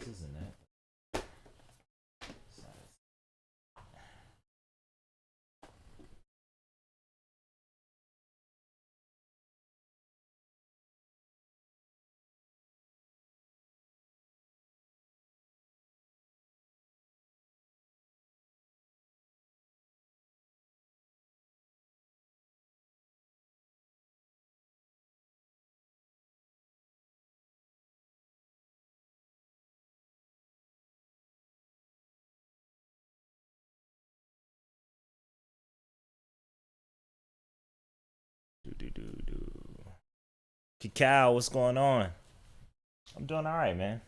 isn't it? Do do do do. Cacao, what's going on? I'm doing all right, man.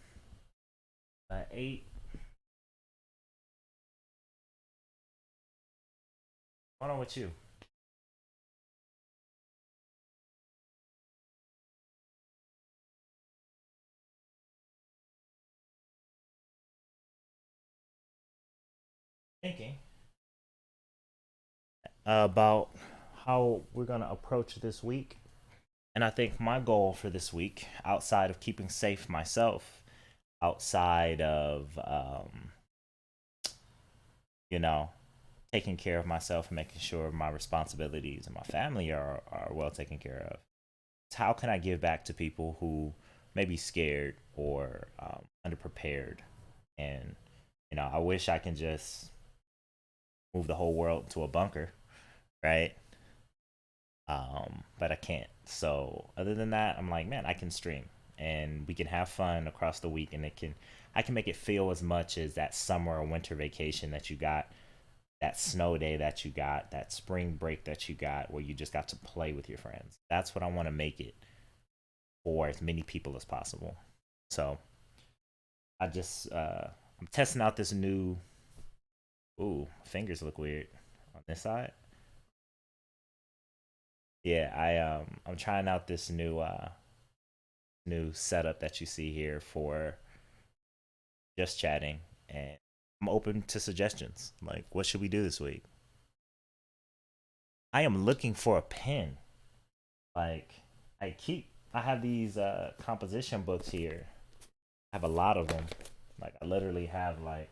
I ate. What's on with you? Thinking about how we're gonna approach this week, and I think my goal for this week, outside of keeping safe myself, outside of you know, taking care of myself and making sure my responsibilities and my family are well taken care of. How can I give back to people who may be scared or underprepared? And I wish I can just move the whole world to a bunker, right? But I can't. So other than that, I'm like, man, I can stream and we can have fun across the week, and I can make it feel as much as that summer or winter vacation that you got, that snow day that you got, that spring break that you got, where you just got to play with your friends. That's what I want to make it for as many people as possible. So I'm testing out this new. Ooh, fingers look weird on this side. Yeah, I'm trying out this new setup that you see here for just chatting, and I'm open to suggestions. Like, what should we do this week? I am looking for a pen. Like, I have these composition books here. I have a lot of them. Like, I literally have like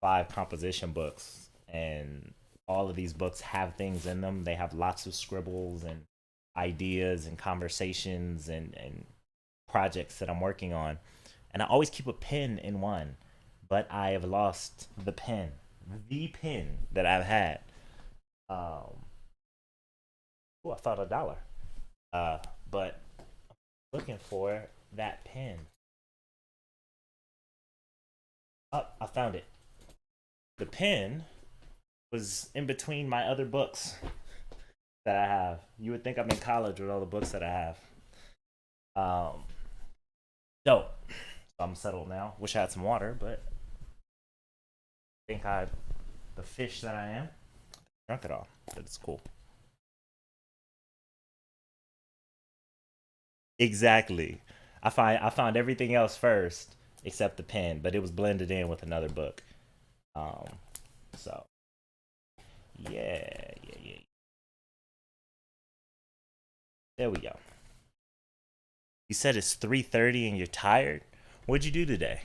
5 composition books, and all of these books have things in them. They have lots of scribbles and ideas and conversations and projects that I'm working on. And I always keep a pen in one, but I have lost the pen that I've had. Um, oh, I thought $1. Uh, but looking for that pen. Oh, I found it. The pen was in between my other books that I have. You would think I'm in college with all the books that I have. Um, dope. So I'm settled now. Wish I had some water, but I think the fish that I am, drunk it all. But it's cool. Exactly. I found everything else first except the pen, but it was blended in with another book. Um, so yeah. There we go. You said it's 3:30 and you're tired. What'd you do today?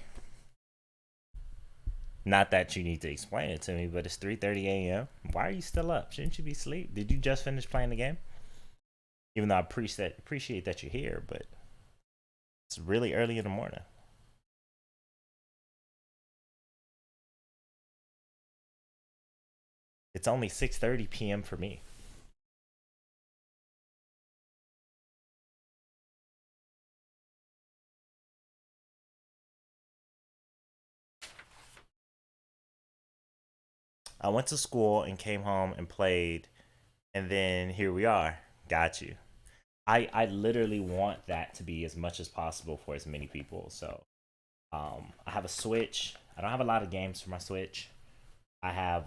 Not that you need to explain it to me, but it's 3:30 a.m. Why are you still up? Shouldn't you be asleep? Did you just finish playing the game? Even though I appreciate that you're here, but it's really early in the morning. It's only 6:30 p.m. for me. I went to school and came home and played, and then here we are. Got you. I literally want that to be as much as possible for as many people. So I have a Switch. I don't have a lot of games for my Switch. I have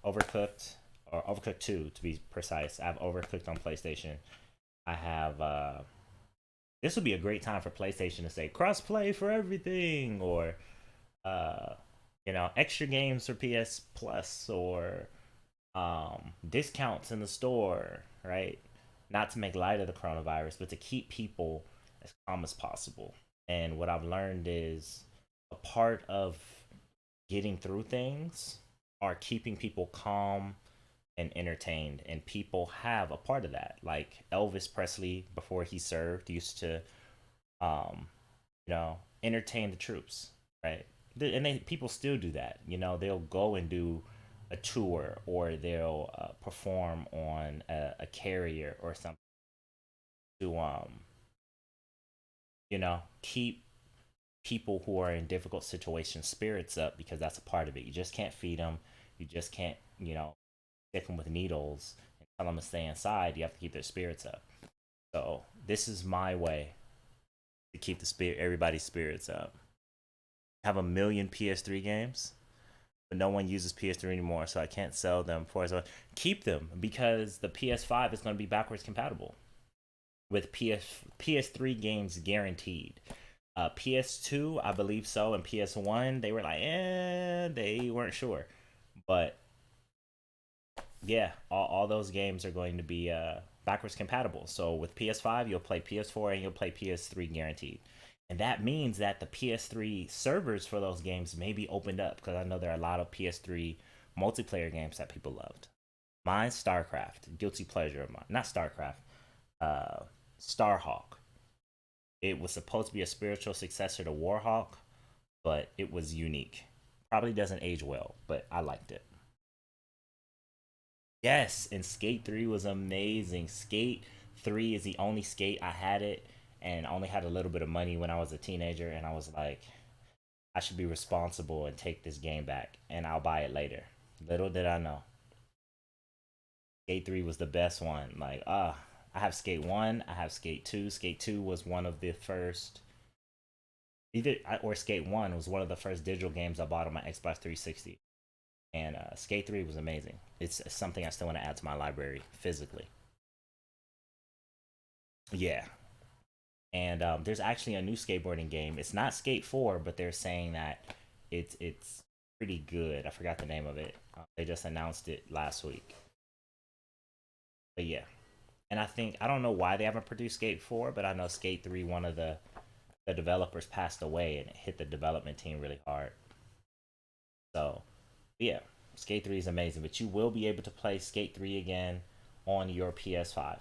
Overcooked, or Overcooked 2 to be precise. I have Overcooked on PlayStation. I have this would be a great time for PlayStation to say crossplay for everything, or uh extra games for PS Plus, or discounts in the store, right? Not to make light of the coronavirus, but to keep people as calm as possible. And what I've learned is a part of getting through things are keeping people calm and entertained. And people have a part of that. Like Elvis Presley, before he served, used to, um, entertain the troops, right? And people still do that. They'll go and do a tour, or they'll perform on a carrier or something to, keep people who are in difficult situations spirits up, because that's a part of it. You just can't feed them. You just can't, stick them with needles and tell them to stay inside. You have to keep their spirits up. So this is my way to keep everybody's spirits up. Have a million PS3 games, but no one uses PS3 anymore, so I can't sell them for as well. Keep them, because the PS5 is going to be backwards compatible with PS3 games guaranteed. PS2, I believe so, and PS1, they were like, they weren't sure, but yeah, all those games are going to be backwards compatible. So with PS5, you'll play PS4 and you'll play PS3 guaranteed. And that means that the PS3 servers for those games may be opened up, because I know there are a lot of PS3 multiplayer games that people loved. Mine's StarCraft, guilty pleasure of mine. Not StarCraft, Starhawk. It was supposed to be a spiritual successor to Warhawk, but it was unique. Probably doesn't age well, but I liked it. Yes, and Skate 3 was amazing. Skate 3 is the only skate I had it, and I only had a little bit of money when I was a teenager, and I was like, I should be responsible and take this game back, and I'll buy it later. Little did I know. Skate 3 was the best one. Like, I have Skate 1, I have Skate 2. Skate 2 was one of the first, or Skate 1 was one of the first digital games I bought on my Xbox 360. And Skate 3 was amazing. It's something I still want to add to my library physically. Yeah. And there's actually a new skateboarding game. It's not Skate 4, but they're saying that it's pretty good. I forgot the name of it. They just announced it last week. But yeah. And I don't know why they haven't produced Skate 4, but I know Skate 3, one of the developers passed away, and it hit the development team really hard. So, yeah, Skate 3 is amazing, but you will be able to play Skate 3 again on your PS5.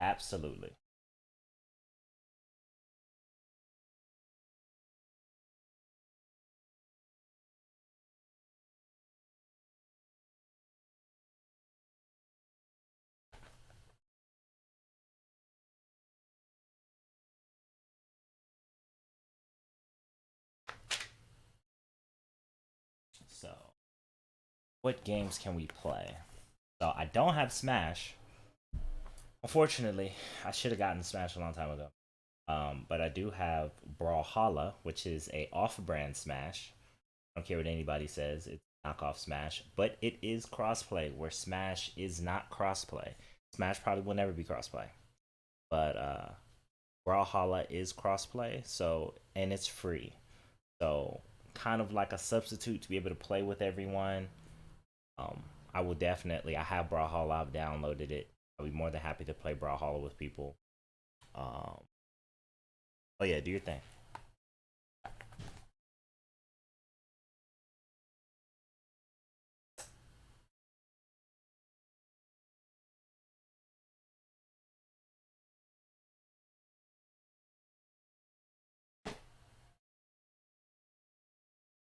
Absolutely. So, what games can we play? So, I don't have Smash. Unfortunately, I should have gotten Smash a long time ago. But I do have Brawlhalla, which is a off-brand Smash. I don't care what anybody says; it's knockoff Smash, but it is crossplay, where Smash is not crossplay. Smash probably will never be crossplay, but Brawlhalla is crossplay, so, and it's free. So kind of like a substitute to be able to play with everyone. Um, I will definitely. I have Brawlhalla. I've downloaded it. I'll be more than happy to play Brawlhalla with people. Um, oh yeah, do your thing.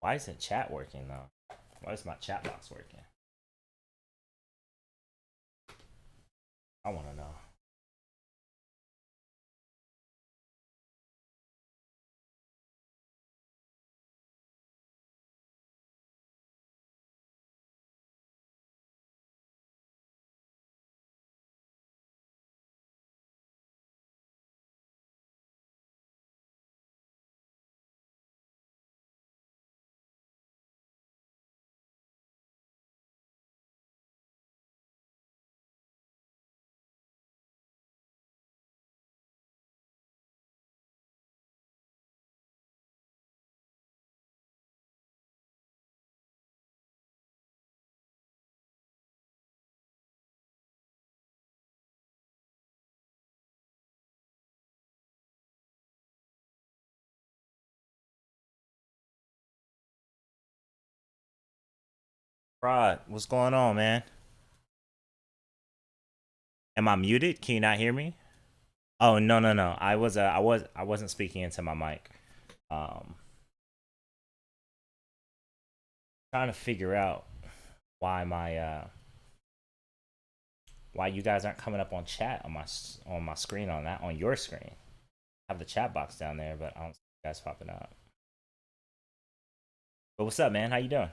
Why isn't chat working though? Why is my chat box working? I want to know. Rod, what's going on, man? Am I muted? Can you not hear me? Oh, no, no, no. I wasn't speaking into my mic. Um Trying to figure out why my why you guys aren't coming up on chat on my screen on your screen. I have the chat box down there, but I don't see you guys popping up. But what's up, man? How you doing?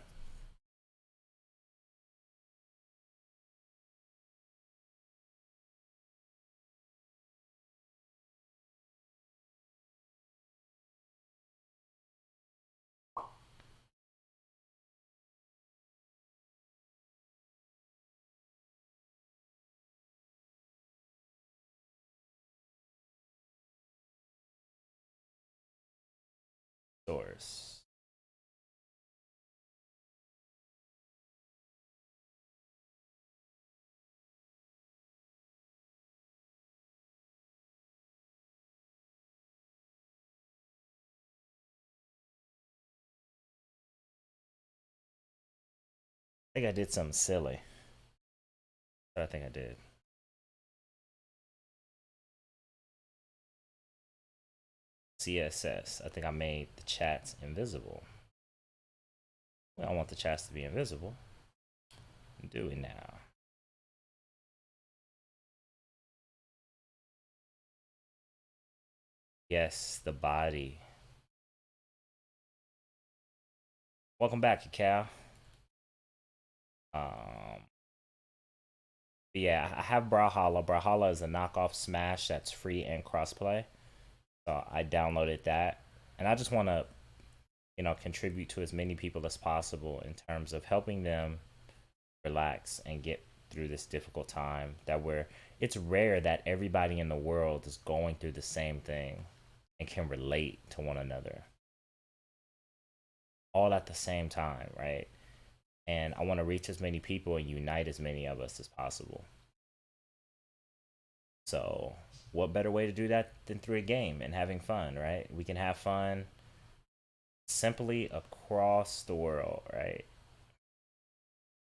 Doors. I think I did something silly. But I think I did. CSS. I think I made the chats invisible. Well, I want the chats to be invisible. Do it now. Yes, the body. Welcome back, Cal. Um, yeah, I have Brawlhalla. Brawlhalla is a knockoff Smash that's free and crossplay. So I downloaded that, and I just want to, contribute to as many people as possible in terms of helping them relax and get through this difficult time. It's rare that everybody in the world is going through the same thing and can relate to one another all at the same time, right? And I want to reach as many people and unite as many of us as possible. So, what better way to do that than through a game and having fun, right? We can have fun simply across the world, right?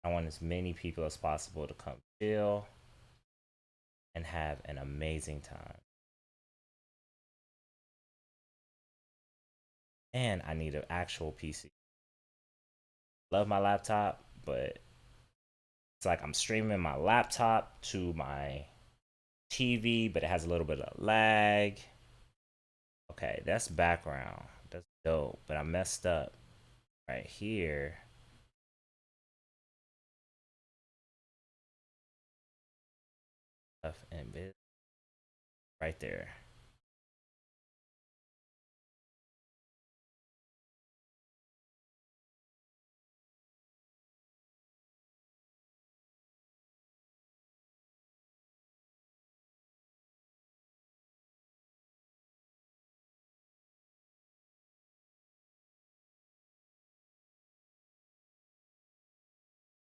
I want as many people as possible to come chill and have an amazing time. And I need an actual PC. Love my laptop, but it's like I'm streaming my laptop to my TV, but it has a little bit of lag. Okay, that's background. That's dope, but I messed up right here. Stuff and bit right there.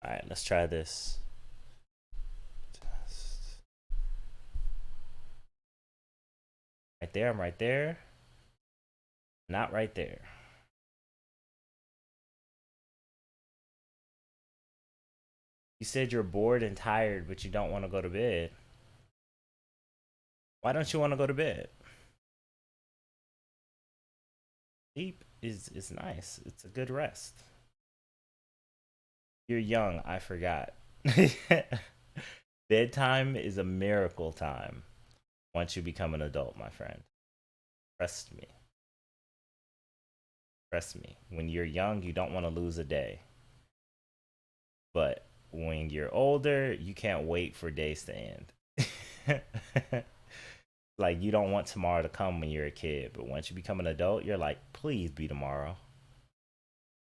All right, let's try this. Right there, I'm right there. Not right there. You said you're bored and tired, but you don't want to go to bed. Why don't you want to go to bed? Sleep is nice. It's a good rest. You're young, I forgot. Bedtime is a miracle time once you become an adult, my friend. Trust me. Trust me. When you're young, you don't want to lose a day. But when you're older, you can't wait for days to end. Like, you don't want tomorrow to come when you're a kid, but once you become an adult, you're like, please be tomorrow.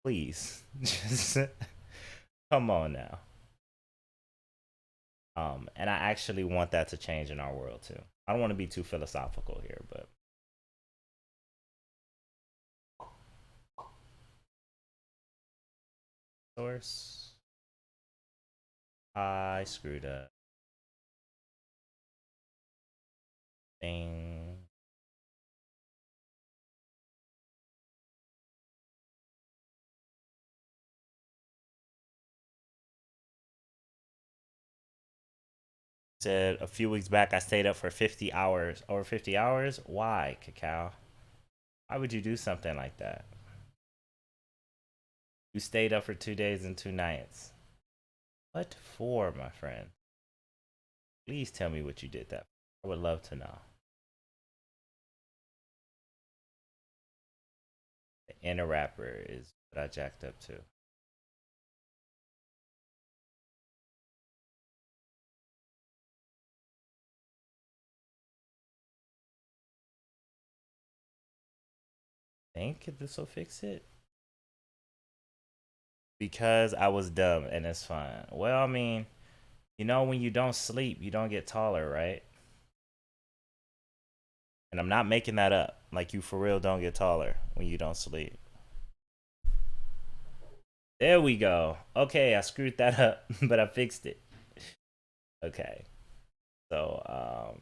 Please. Just come on now. And I actually want that to change in our world too. I don't want to be too philosophical here, but source. I screwed up. Thing. Said a few weeks back I stayed up for 50 hours. Over 50 hours? Why, Cacao? Why would you do something like that? You stayed up for 2 days and 2 nights. What for, my friend? Please tell me what you did that for. I would love to know. The inner rapper is what I jacked up to. Think this will fix it? Because I was dumb and it's fine. Well, I mean, when you don't sleep, you don't get taller, right? And I'm not making that up. Like, you for real don't get taller when you don't sleep. There we go. Okay, I screwed that up, but I fixed it. Okay. So,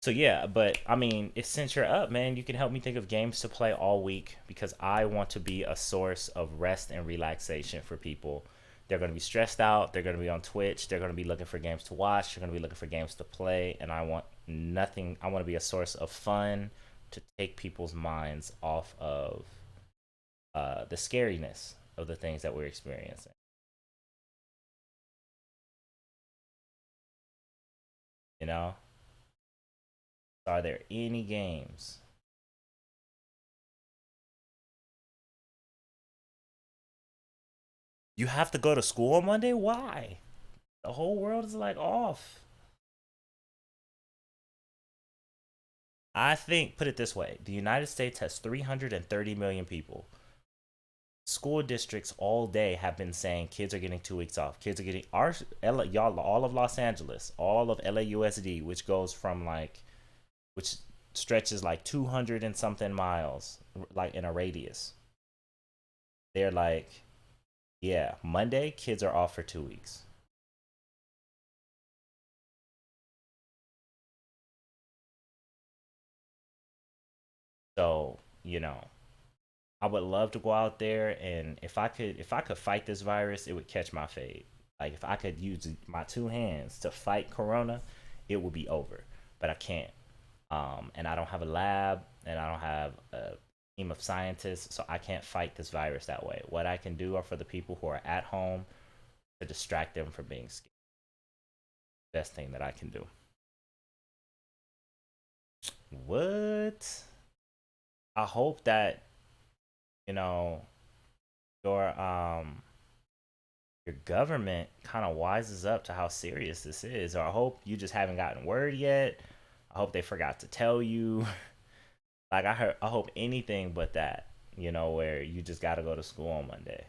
so yeah, but I mean, since you're up, man, you can help me think of games to play all week because I want to be a source of rest and relaxation for people. They're going to be stressed out. They're going to be on Twitch. They're going to be looking for games to watch. They're going to be looking for games to play. And I want nothing. I want to be a source of fun to take people's minds off of the scariness of the things that we're experiencing. You know, are there any games? You have to go to school on Monday? Why? The whole world is like off. I think, put it this way, the United States has 330 million people. School districts all day have been saying kids are getting 2 weeks off. Kids are getting y'all, all of Los Angeles, all of LAUSD, which goes from which stretches like 200 and something miles, like in a radius. They're like, yeah, Monday kids are off for 2 weeks. So I would love to go out there, and if I could fight this virus, it would catch my fade. Like, if I could use my two hands to fight corona, it would be over. But I can't. And I don't have a lab, and I don't have a team of scientists, so I can't fight this virus that way. What I can do are for the people who are at home to distract them from being scared. Best thing that I can do. What? I hope that you know your your government kind of wises up to how serious this is. Or I hope you just haven't gotten word yet. I hope they forgot to tell you. Like, I hope anything but that. Where you just got to go to school on Monday.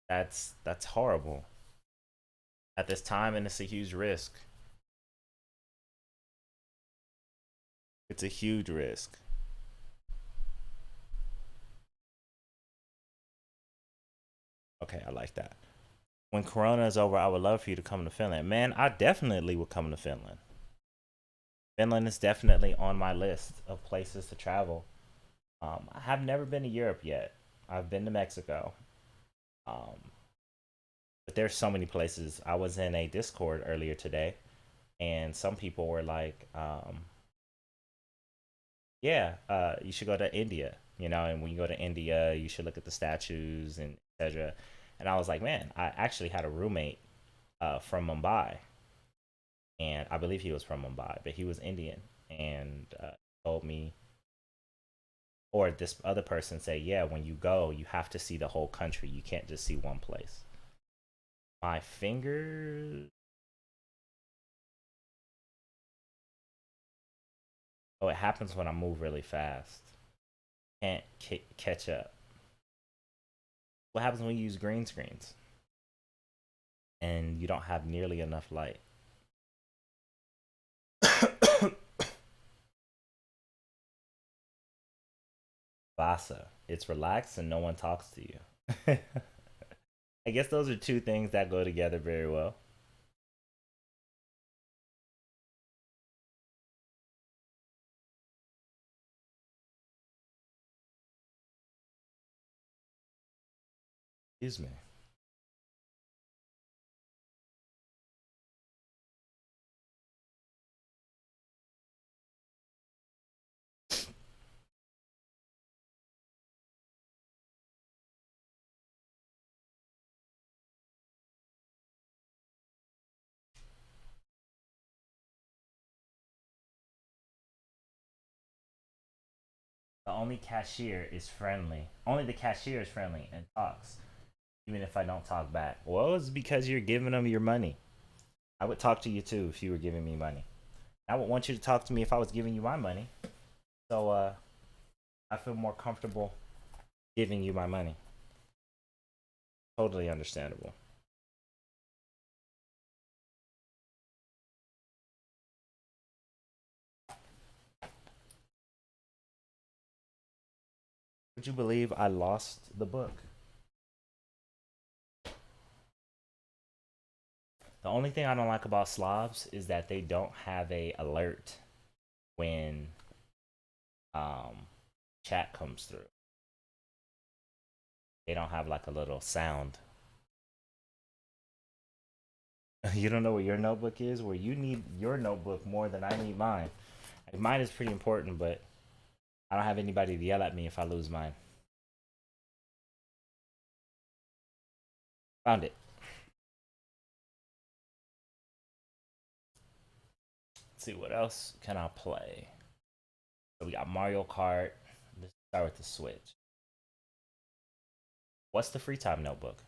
That's horrible at this time, and it's a huge risk. It's a huge risk. Okay, I like that. When Corona is over, I would love for you to come to Finland. Man, I definitely would come to Finland. Finland is definitely on my list of places to travel. I have never been to Europe yet. I've been to Mexico. Um, but there's so many places. I was in a Discord earlier today, and some people were like, "Yeah, you should go to India." And when you go to India, you should look at the statues and etc. And I was like, "Man, I actually had a roommate from Mumbai, and I believe he was from Mumbai, but he was Indian, and told me, or this other person say, yeah, when you go, you have to see the whole country. You can't just see one place. My fingers. Oh, it happens when I move really fast. Can't catch up. What happens when you use green screens and you don't have nearly enough light? Vasa. It's relaxed and no one talks to you. I guess those are two things that go together very well. Excuse me. The only cashier is friendly. Only the cashier is friendly and talks, even if I don't talk back. Well, it's because you're giving them your money. I would talk to you too if you were giving me money. I would want you to talk to me if I was giving you my money. So I feel more comfortable giving you my money. Totally understandable. Would you believe I lost the book? The only thing I don't like about Slavs is that they don't have a alert when um chat comes through. They don't have like a little sound. You don't know what your notebook is? Where you need your notebook more than I need mine. Like, mine is pretty important, but I don't have anybody to yell at me if I lose mine. Found it. Let's see what else can I play. So we got Mario Kart. Let's start with the Switch. What's the free time notebook?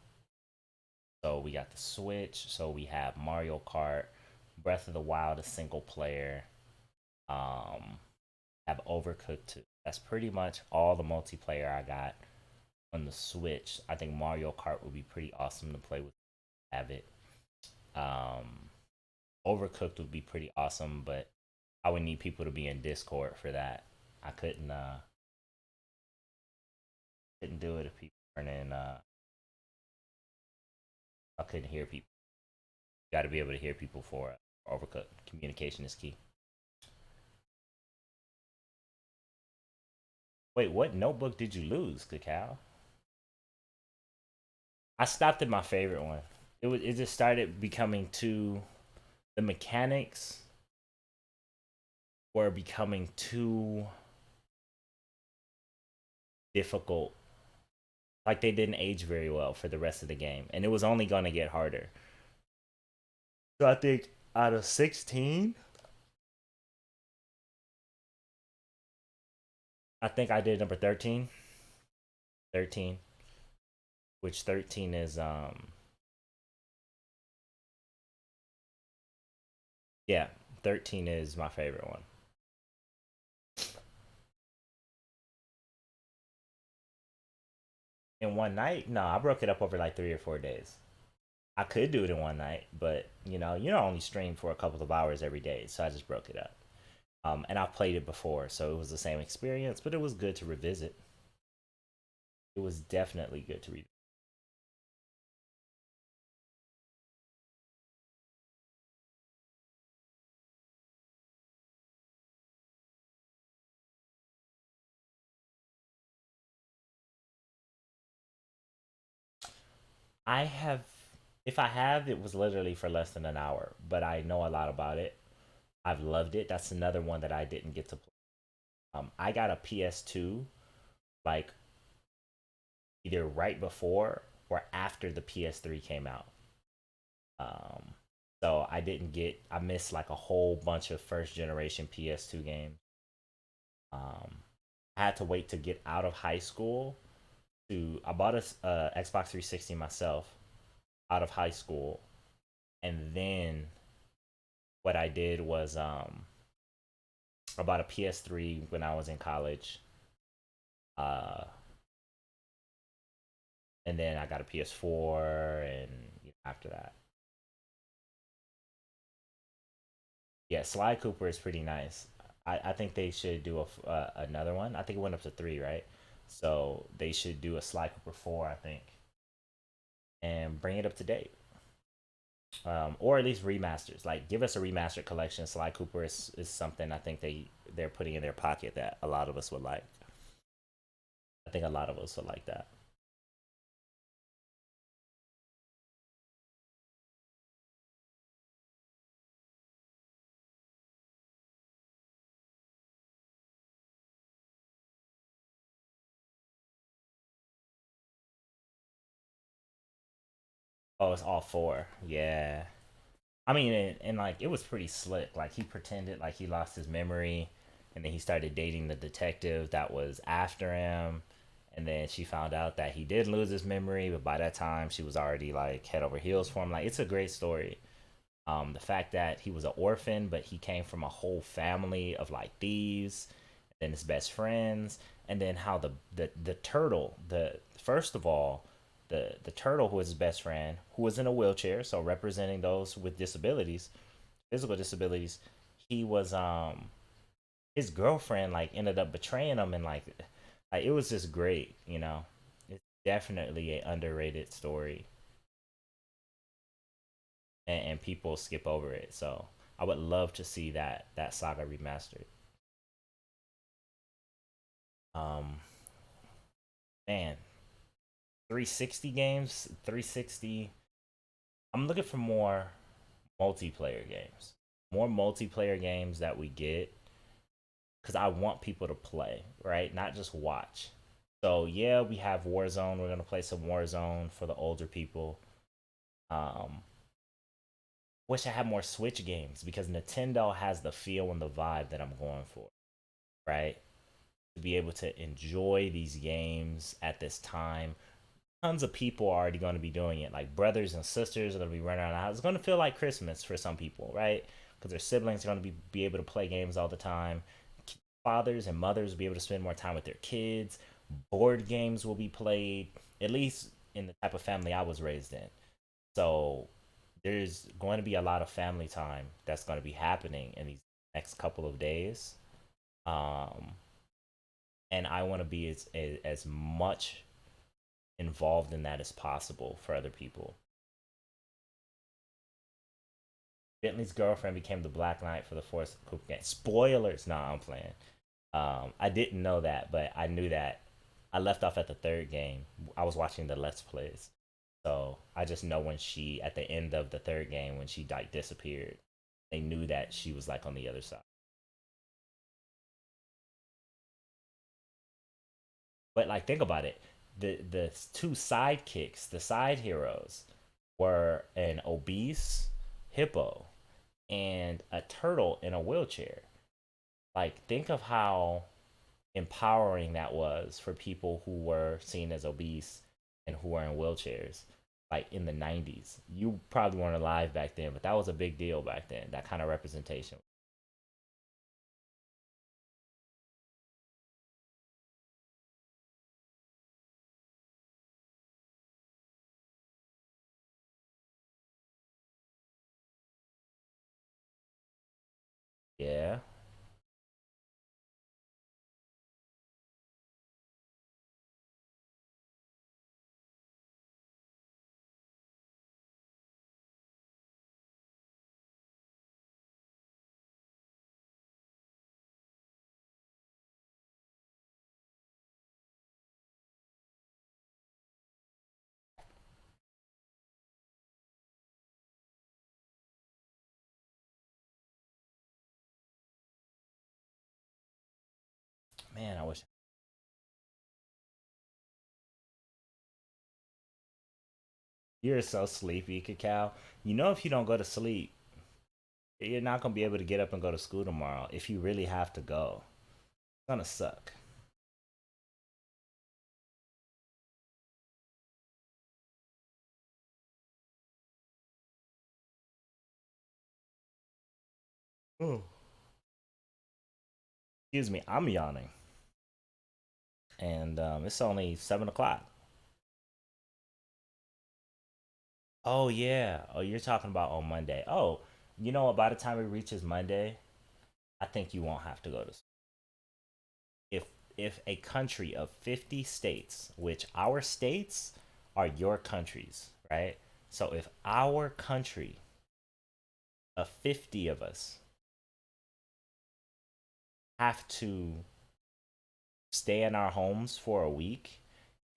So we got the Switch. So we have Mario Kart, Breath of the Wild, a single player. Um, have Overcooked 2. That's pretty much all the multiplayer I got on the Switch. I think Mario Kart would be pretty awesome to play with. Have it. Um, Overcooked would be pretty awesome, but I would need people to be in Discord for that. I couldn't do it if people weren't in. I couldn't hear people. You got to be able to hear people for Overcooked. Communication is key. Wait, what notebook did you lose, Cacao? I stopped at my favorite one. It just started becoming too, the mechanics were becoming too difficult. Like they didn't age very well for the rest of the game, and it was only going to get harder. So I think out of 16, I think I did number 13. 13, which 13 is yeah, 13 is my favorite one. In one night? No, I broke it up over like 3 or 4 days. I could do it in one night, but you don't only stream for a couple of hours every day, so I just broke it up. And I've played it before, so it was the same experience, but it was good to revisit. It was definitely good to read. I have, if I have, it was literally for less than an hour, but I know a lot about it. I've loved it. That's another one that I didn't get to play. I got a PS2 like either right before or after the PS3 came out. Um, so I missed like a whole bunch of first generation PS2 games. I had to wait to get out of high school I bought a Xbox 360 myself out of high school, and then what I did was I bought a PS3 when I was in college, uh, and then I got a PS4, and after that, yeah, Sly Cooper is pretty nice. I think they should do another one. I think it went up to three, right? So they should do a Sly Cooper 4, I think, and bring it up to date. Or at least remasters. Like, give us a remastered collection. Sly Cooper is something I think they're putting in their pocket that a lot of us would like. I think a lot of us would like that. Oh, it's all four. Yeah. I mean, and like it was pretty slick. Like he pretended like he lost his memory, and then he started dating the detective that was after him, and then she found out that he did lose his memory, but by that time she was already like head over heels for him. Like it's a great story. The fact that he was an orphan, but he came from a whole family of like thieves, and then his best friends, and then how the turtle, the first of all, the turtle who was his best friend, who was in a wheelchair, so representing those with disabilities, physical disabilities, he was his girlfriend like ended up betraying him, and like it was just great, you know. It's definitely a underrated story, and people skip over it. So I would love to see that saga remastered. Um, man, 360 games, 360. I'm looking for multiplayer games, more multiplayer games that we get because I want people to play, right? Not just watch. So yeah, we have Warzone. We're gonna play some Warzone for the older people. Um, wish I had more Switch games because Nintendo has the feel and the vibe that I'm going for, right? To be able to enjoy these games at this time. Tons of people are already going to be doing it. Like brothers and sisters are going to be running around the house. It's going to feel like Christmas for some people, right? Because their siblings are going to be able to play games all the time. Fathers and mothers will be able to spend more time with their kids. Board games will be played, at least in the type of family I was raised in. So there's going to be a lot of family time that's going to be happening in these next couple of days. Um, and I want to be as much involved in that as possible for other people. Bentley's girlfriend became the Black Knight for the Force Coupe game. Spoilers, nah, I'm playing. I didn't know that, but I knew that. I left off at the third game. I was watching the Let's Plays, so I just know when she at the end of the third game when she like disappeared, they knew that she was like on the other side. But like, think about it. The two sidekicks, the side heroes, were an obese hippo and a turtle in a wheelchair. Like, think of how empowering that was for people who were seen as obese and who were in wheelchairs. Like in the 90s, you probably weren't alive back then, but that was a big deal back then. That kind of representation. Yeah, man, I wish. You're so sleepy, Cacao. You know, if you don't go to sleep, you're not gonna be able to get up and go to school tomorrow. If you really have to go, it's gonna suck. Oh. Excuse me, I'm yawning, and it's only 7 o'clock. Oh yeah. Oh, you're talking about on Monday. Oh, you know what? By the time it reaches Monday, I think you won't have to go to school. If a country of 50 states, which our states are your countries, right? So if our country of 50 of us have to stay in our homes for a week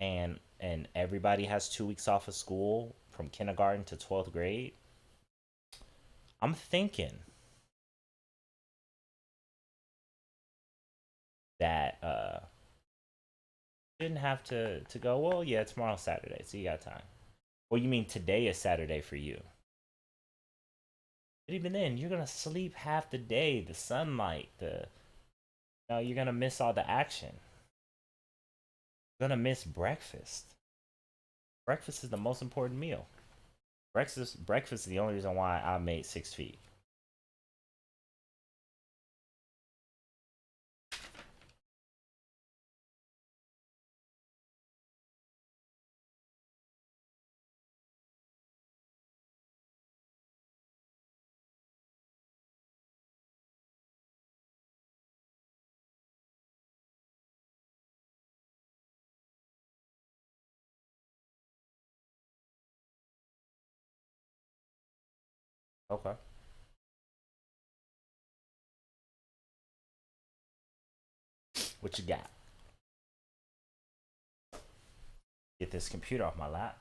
and everybody has 2 weeks off of school from kindergarten to 12th grade, I'm thinking that shouldn't have to go. Well, yeah, tomorrow's Saturday, so you got time. Well, you mean today is Saturday for you? But even then, you're gonna sleep half the day. The sunlight, you're gonna miss all the action. You're gonna miss breakfast. Breakfast is the most important meal. Breakfast is the only reason why I made 6 feet. Okay. What you got? Get this computer off my lap.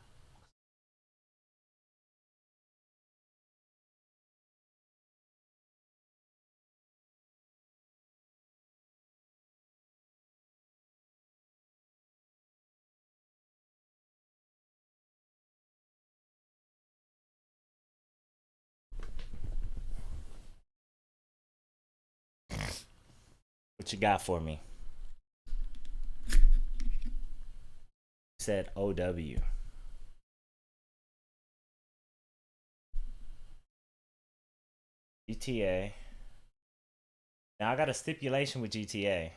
What you got for me? You said OW. GTA. Now I got a stipulation with GTA.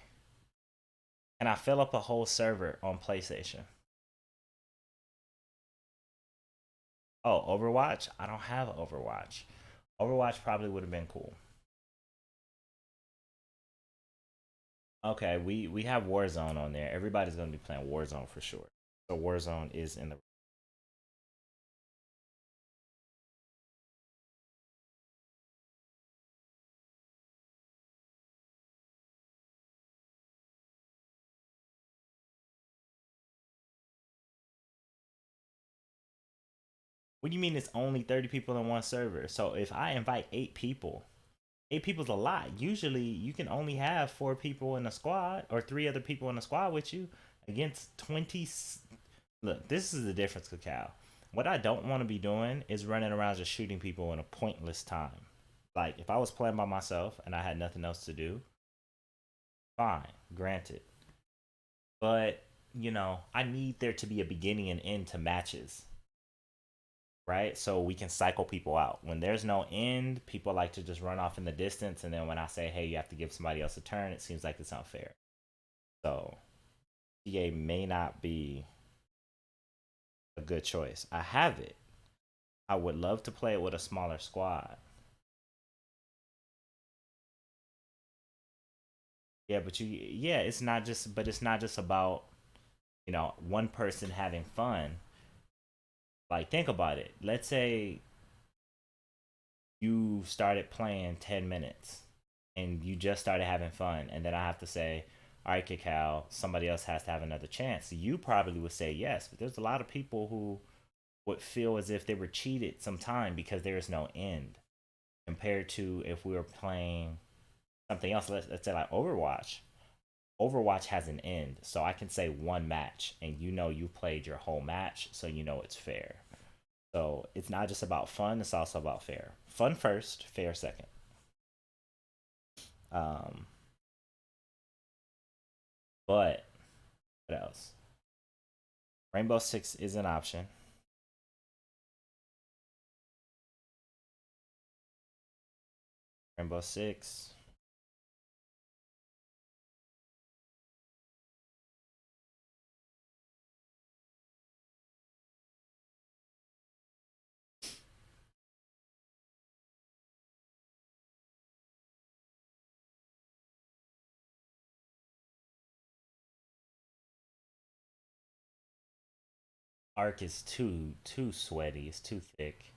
Can I fill up a whole server on PlayStation? Oh, Overwatch? I don't have Overwatch. Overwatch probably would have been cool. Okay, we have Warzone on there. Everybody's gonna be playing Warzone for sure. So Warzone is in the. What do you mean it's only 30 people in one server? So if I invite 8 people, 8 people's a lot. Usually you can only have 4 people in a squad or 3 other people in a squad with you against 20. Look, this is the difference, Cacao. What I don't want to be doing is running around just shooting people in a pointless time. Like if I was playing by myself and I had nothing else to do, fine, granted. But I need there to be a beginning and end to matches, right? So we can cycle people out. When there's no end, people like to just run off in the distance. And then when I say, hey, you have to give somebody else a turn, it seems like it's unfair. So PA may not be a good choice. I have it. I would love to play it with a smaller squad. Yeah, it's not just about, one person having fun. Like, think about it. Let's say you started playing 10 minutes and you just started having fun, and then I have to say, all right, Cacao, somebody else has to have another chance. You probably would say yes, but there's a lot of people who would feel as if they were cheated sometime because there is no end compared to if we were playing something else. Let's say like Overwatch. Overwatch has an end, so I can say one match, and you played your whole match, so it's fair. So it's not just about fun; it's also about fair. Fun first, fair second. Um, but what else? Rainbow Six is an option. Rainbow Six. Arc is too sweaty. It's too thick.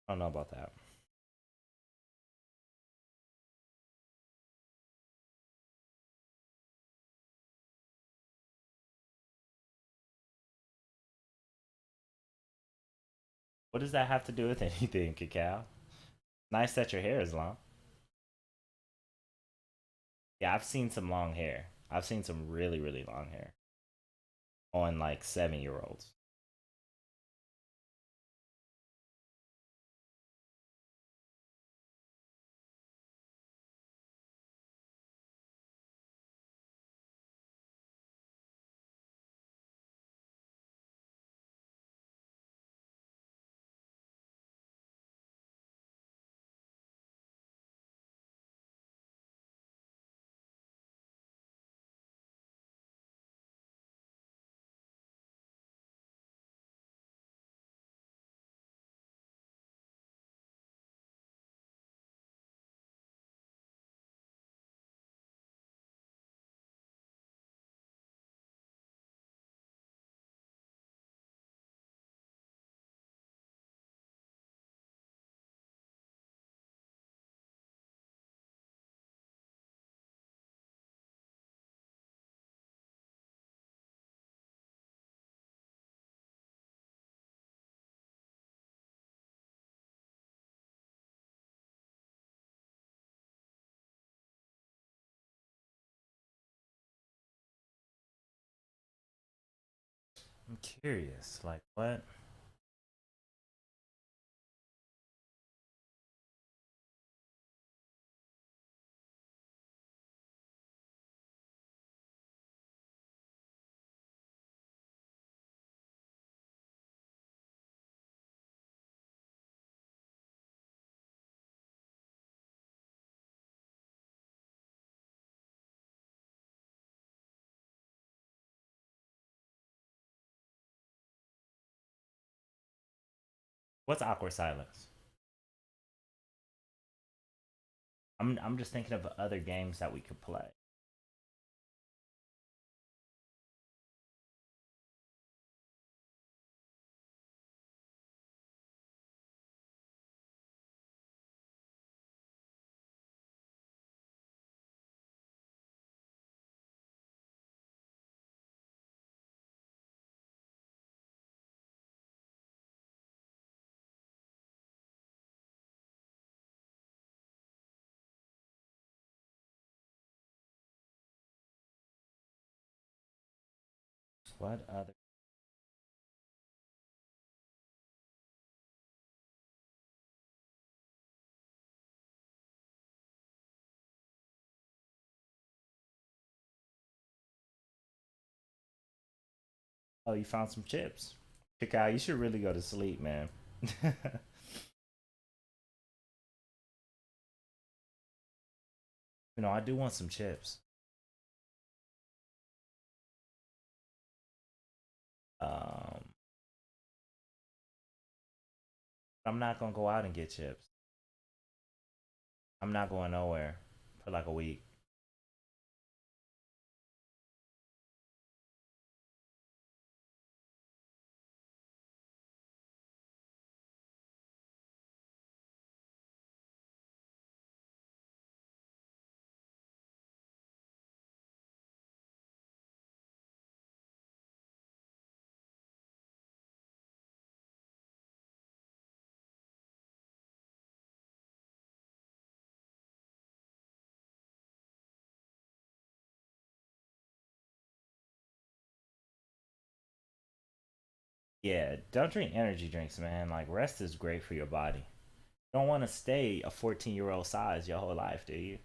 I don't know about that. What does that have to do with anything, Cacao? Nice that your hair is long. Yeah, I've seen some long hair. I've seen some really, really long hair on like 7 year olds. I'm curious, like what? What's awkward silence? I'm just thinking of other games that we could play. What other? Oh, you found some chips. Cacao, you should really go to sleep, man. I do want some chips. Um, I'm not gonna go out and get chips. I'm not going nowhere for like a week. Yeah, don't drink energy drinks, man. Like rest is great for your body. You don't want to stay a 14-year-old size your whole life, do you?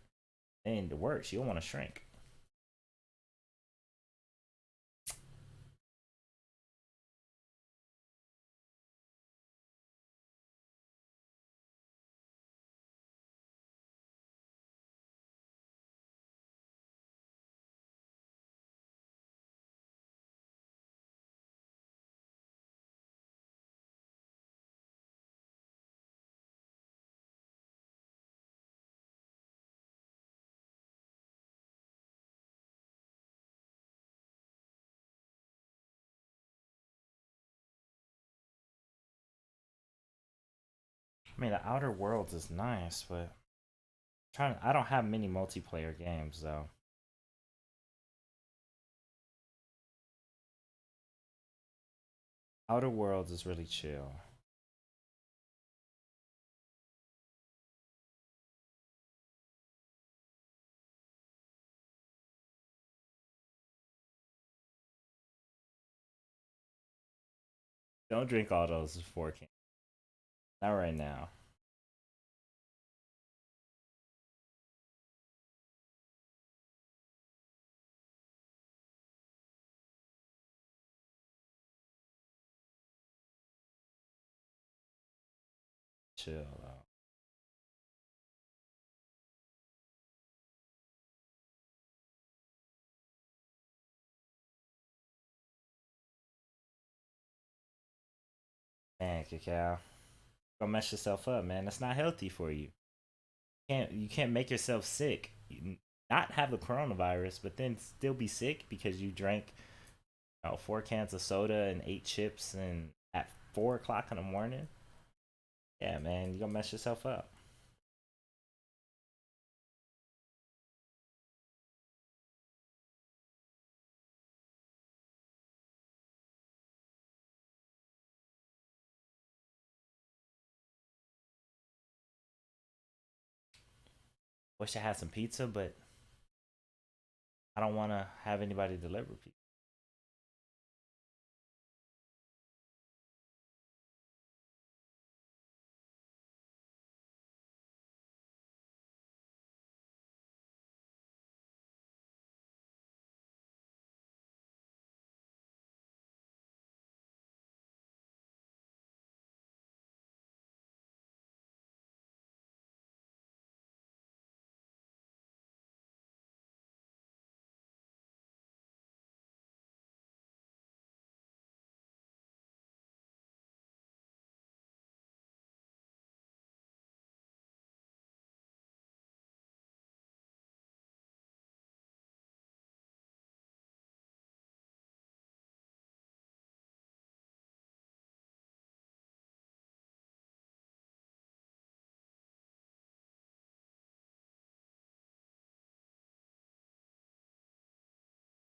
And the worst, you don't want to shrink. I mean, the Outer Worlds is nice, but I don't have many multiplayer games though. Outer Worlds is really chill. Don't drink all those 4 cans. Not right now. Chill out. Man, Cacao. Don't mess yourself up, man. That's not healthy for you. You can't make yourself sick. Not have the coronavirus, but then still be sick because you drank 4 cans of soda and 8 chips and at 4 o'clock in the morning. Yeah, man, you gonna mess yourself up. Wish I had some pizza, but I don't want to have anybody deliver pizza.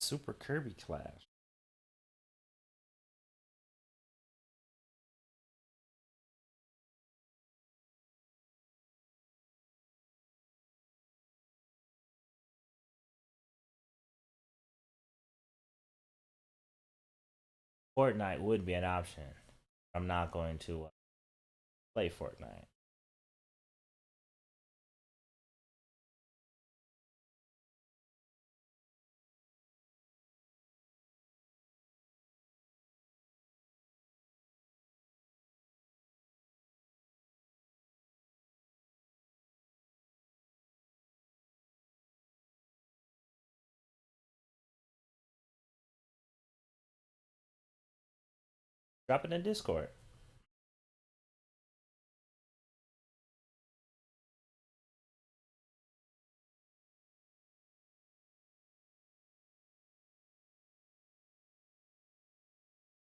Super Kirby Clash. Fortnite would be an option. I'm not going to play Fortnite. Drop it in Discord.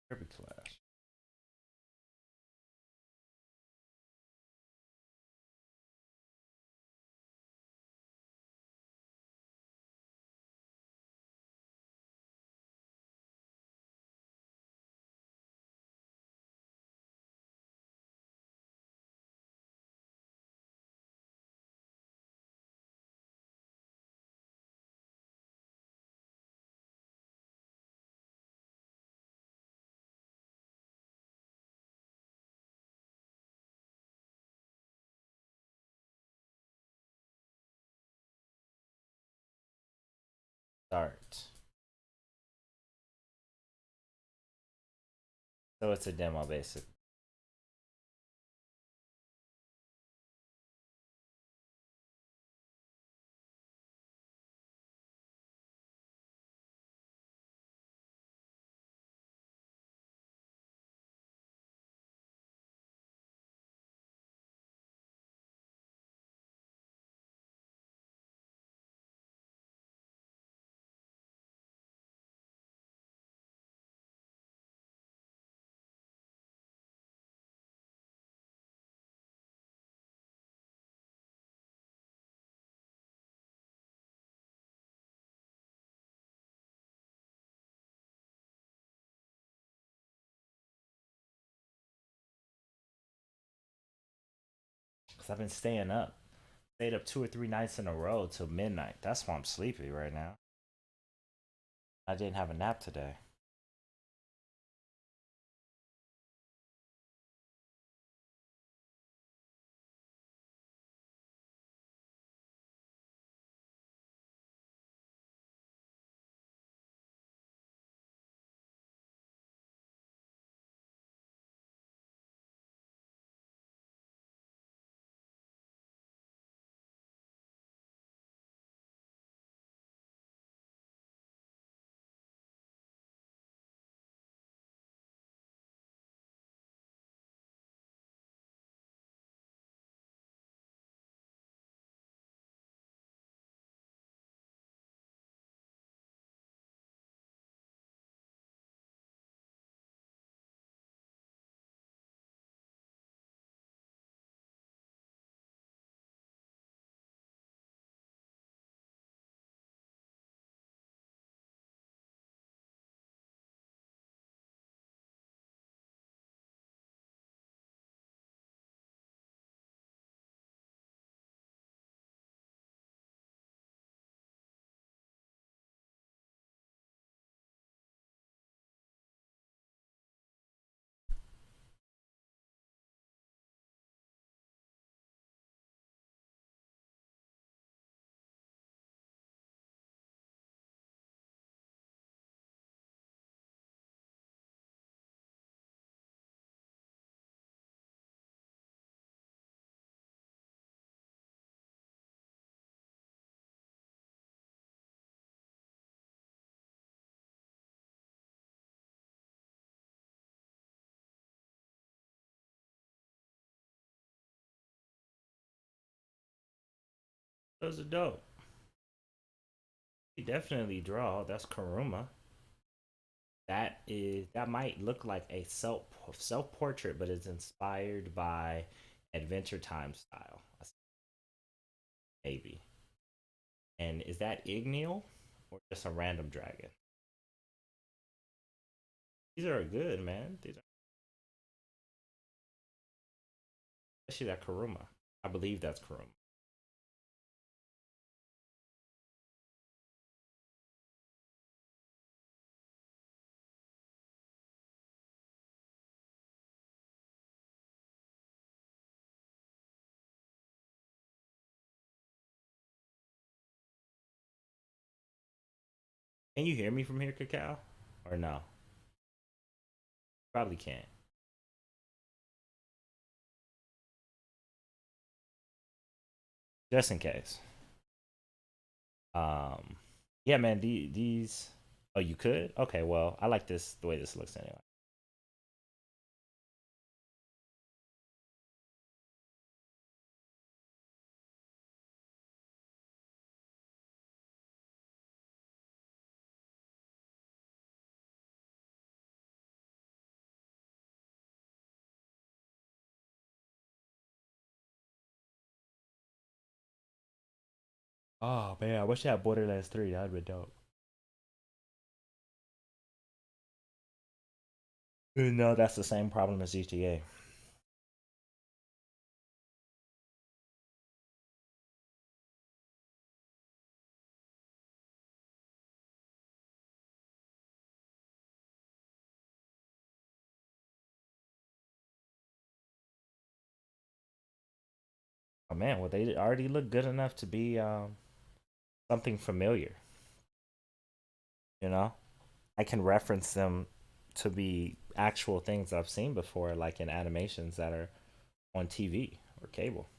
Kirby Clash. Start. So it's a demo, basically. Because I've been staying up. Stayed up 2 or 3 nights in a row till midnight. That's why I'm sleepy right now. I didn't have a nap today. Those are dope. He definitely draw. That's Karuma. That might look like a self portrait, but it's inspired by Adventure Time style, maybe. And is that Igneal or just a random dragon? These are good, man. These are especially that Karuma. I believe that's Karuma. Can you hear me from here, Cacao? Or no? Probably can't. Just in case. Um, yeah, man. These. Oh, you could. Okay, well, I like this the way this looks anyway. Oh man, I wish I had Borderlands 3. That'd be dope. No, that's the same problem as GTA. Oh man, well they already look good enough to be something familiar. You know, I can reference them to be actual things I've seen before, like in animations that are on TV or cable.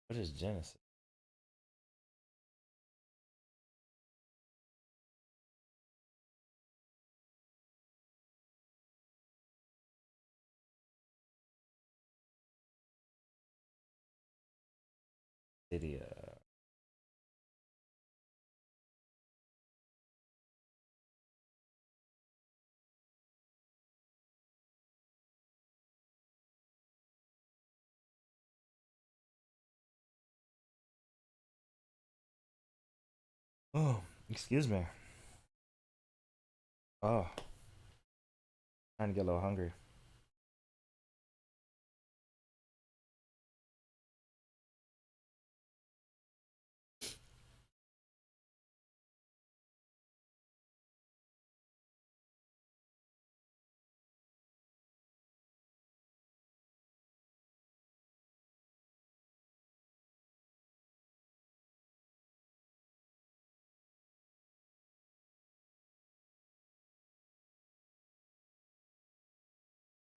What is Genesis? City. Oh, excuse me. Oh, trying to get a little hungry.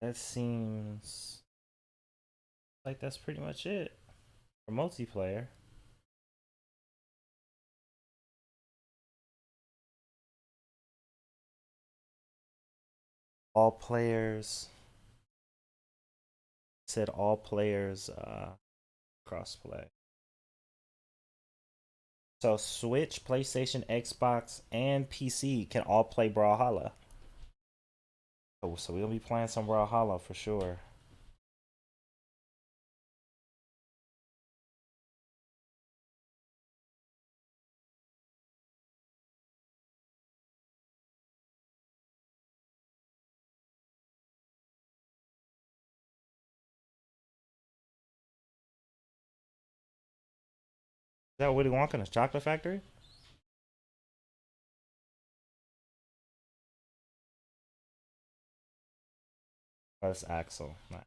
That seems like that's pretty much it for multiplayer. All players said all players crossplay. So Switch, PlayStation, Xbox, and PC can all play Brawlhalla. Oh, so we'll be playing some Brawlhalla for sure. Is that Willy Wonka and the Chocolate Factory? That's Axel. Not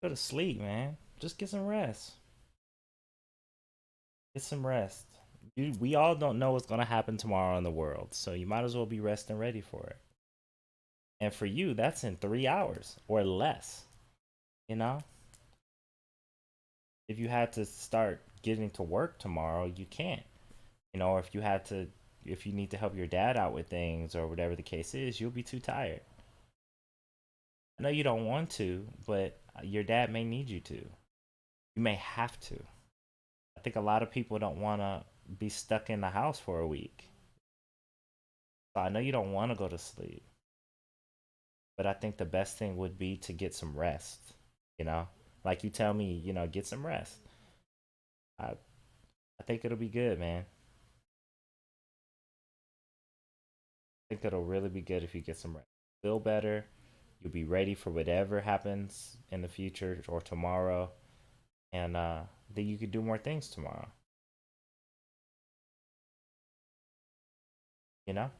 Go to sleep, man. Just get some rest. Get some rest. We all don't know what's gonna happen tomorrow in the world, so you might as well be resting ready for it. And for you, that's in 3 hours or less. You know, if you had to start getting to work tomorrow, you can't. Or if you had to, if you need to help your dad out with things or whatever the case is, you'll be too tired. I know you don't want to, but your dad may need you to. You may have to. I think a lot of people don't want to be stuck in the house for a week. So I know you don't want to go to sleep, but I think the best thing would be to get some rest, you know? Like you tell me, get some rest. I I think it'll be good, man. I think it'll really be good if you get some rest. Feel better. You'll be ready for whatever happens in the future or tomorrow, and then you could do more things tomorrow. You know,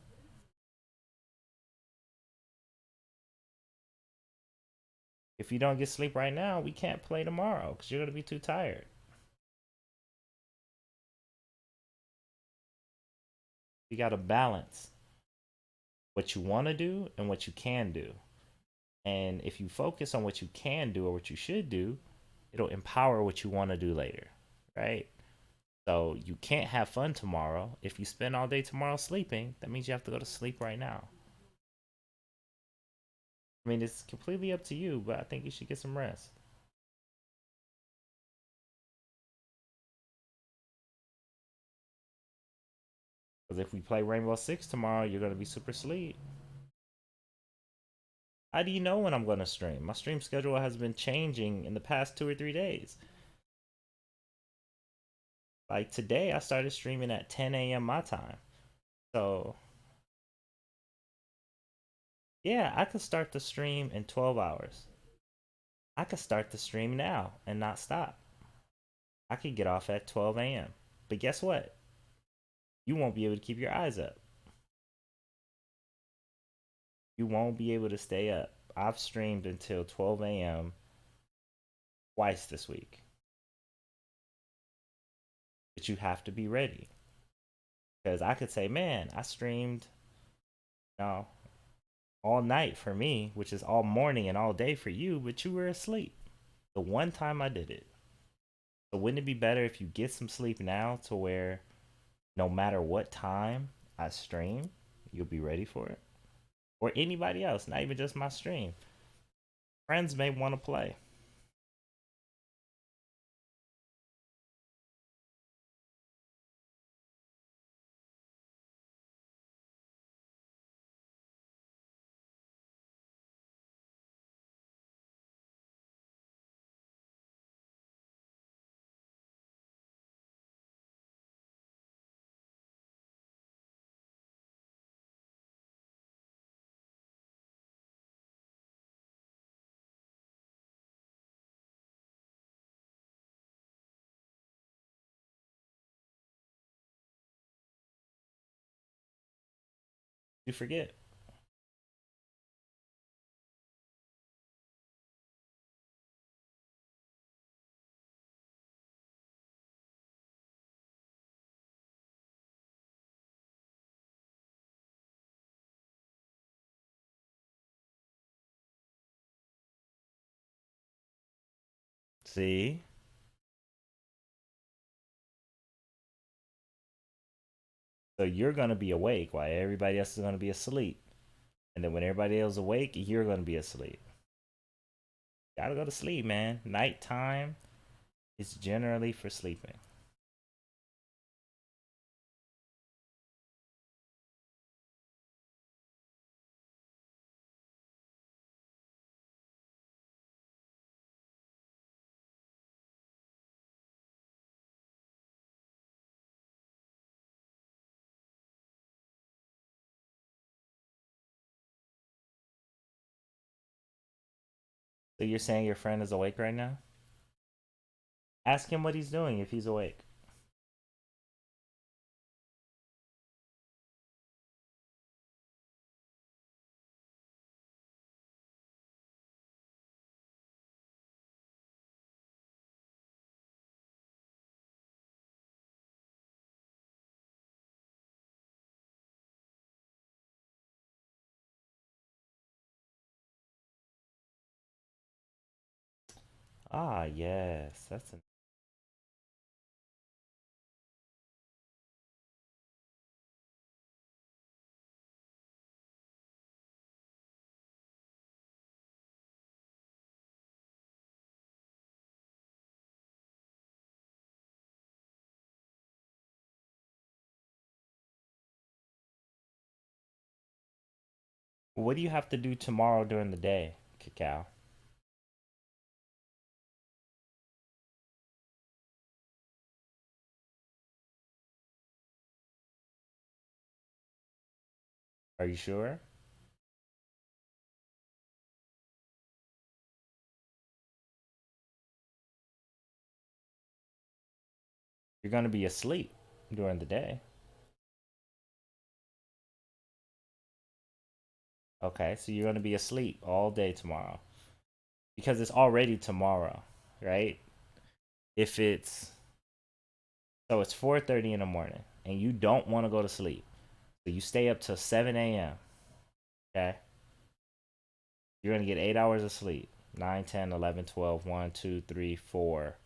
if you don't get sleep right now, we can't play tomorrow because you're gonna be too tired. You got to balance what you want to do and what you can do. And if you focus on what you can do or what you should do, it'll empower what you want to do later, right? So you can't have fun tomorrow. If you spend all day tomorrow sleeping, that means you have to go to sleep right now. I mean, it's completely up to you, but I think you should get some rest. Because if we play Rainbow Six tomorrow, you're going to be super sleep. How do you know when I'm going to stream? My stream schedule has been changing in the past 2 or 3 days. Like today, I started streaming at 10 a.m. my time. So, yeah, I could start the stream in 12 hours. I could start the stream now and not stop. I could get off at 12 a.m. But guess what? You won't be able to keep your eyes up. You won't be able to stay up. I've streamed until 12 a.m. twice this week. But you have to be ready. Because I could say, man, I streamed, you know, all night for me, which is all morning and all day for you, but you were asleep. The one time I did it. So wouldn't it be better if you get some sleep now to where no matter what time I stream, you'll be ready for it? Or anybody else, not even just my stream. Friends may want to play. You forget. See? So you're going to be awake while everybody else is going to be asleep. And then when everybody else is awake, you're going to be asleep. Gotta go to sleep, man. Nighttime is generally for sleeping. So you're saying your friend is awake right now? Ask him what he's doing if he's awake. Ah, yes. That's a What do you have to do tomorrow during the day, Cacao? Are you sure? You're gonna be asleep during the day. Okay, so you're gonna be asleep all day tomorrow because it's already tomorrow, right? If it's so it's 4:30 in the morning and you don't want to go to sleep, so you stay up till 7 a.m. Okay, you're gonna get 8 hours of sleep. 9, 10, 11, 12, 1, 2, 3, 4.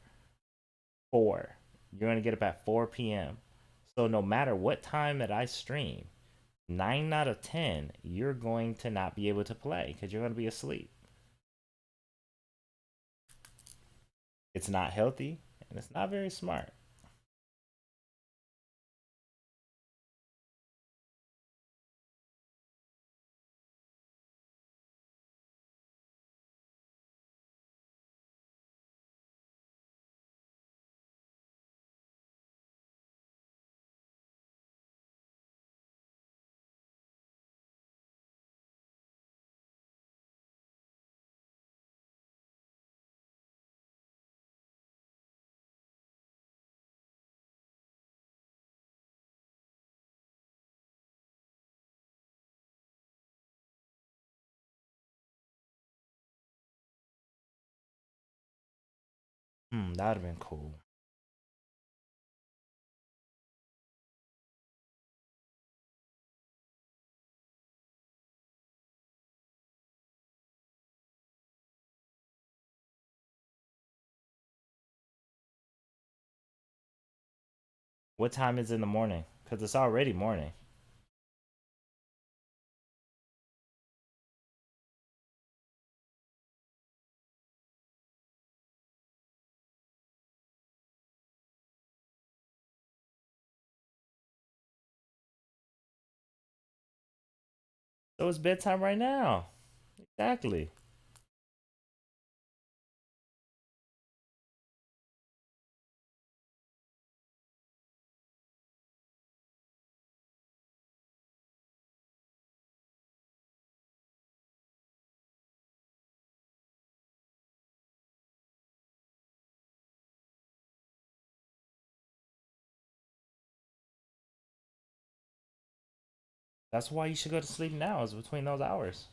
4. You're gonna get up at 4 p.m. So no matter what time that I stream, 9 out of 10, you're going to not be able to play because you're gonna be asleep. It's not healthy and it's not very smart. That would have been cool. What time is it in the morning? Because it's already morning. So it's bedtime right now. Exactly. That's why you should go to sleep now, is between those hours.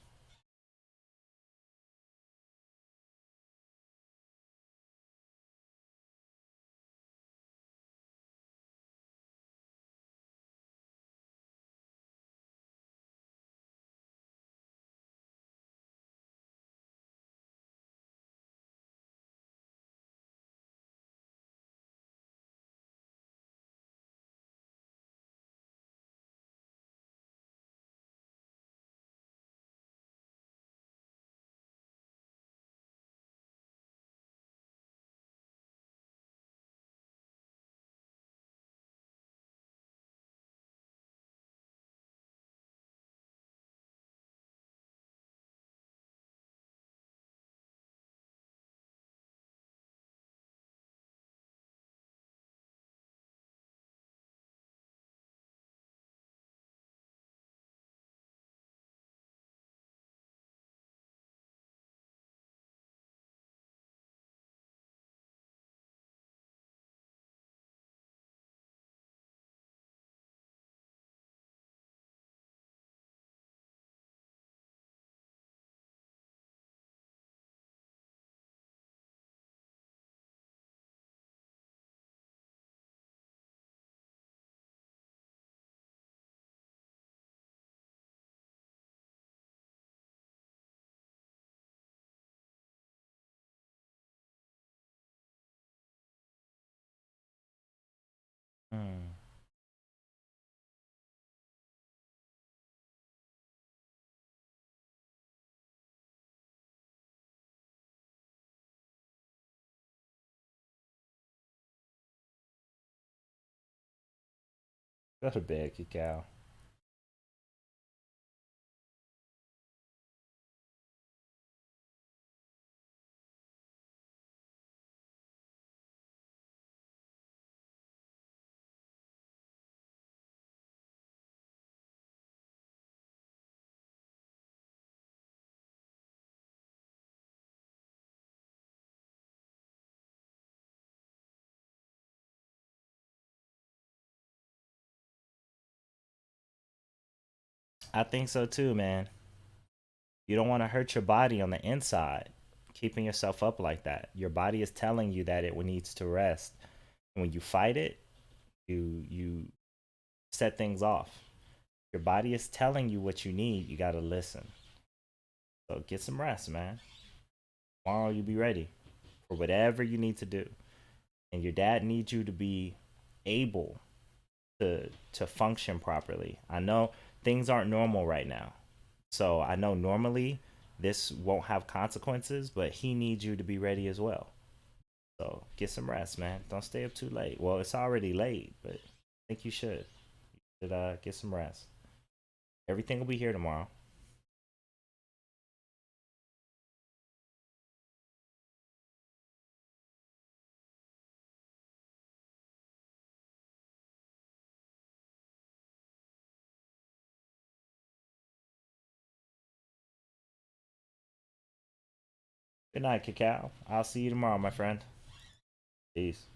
Mm. Go to bed, Cacao. I think so too, man. You don't want to hurt your body on the inside, keeping yourself up like that. Your body is telling you that it needs to rest. And when you fight it, you set things off. Your body is telling you what you need. You got to listen. So get some rest, man. Tomorrow you'll be ready for whatever you need to do. And your dad needs you to be able to function properly. I know things aren't normal right now. So I know normally this won't have consequences, but he needs you to be ready as well. So get some rest, man. Don't stay up too late. Well, it's already late, but I think you should. You should get some rest. Everything will be here tomorrow. Good night, Cacao. I'll see you tomorrow, my friend. Peace.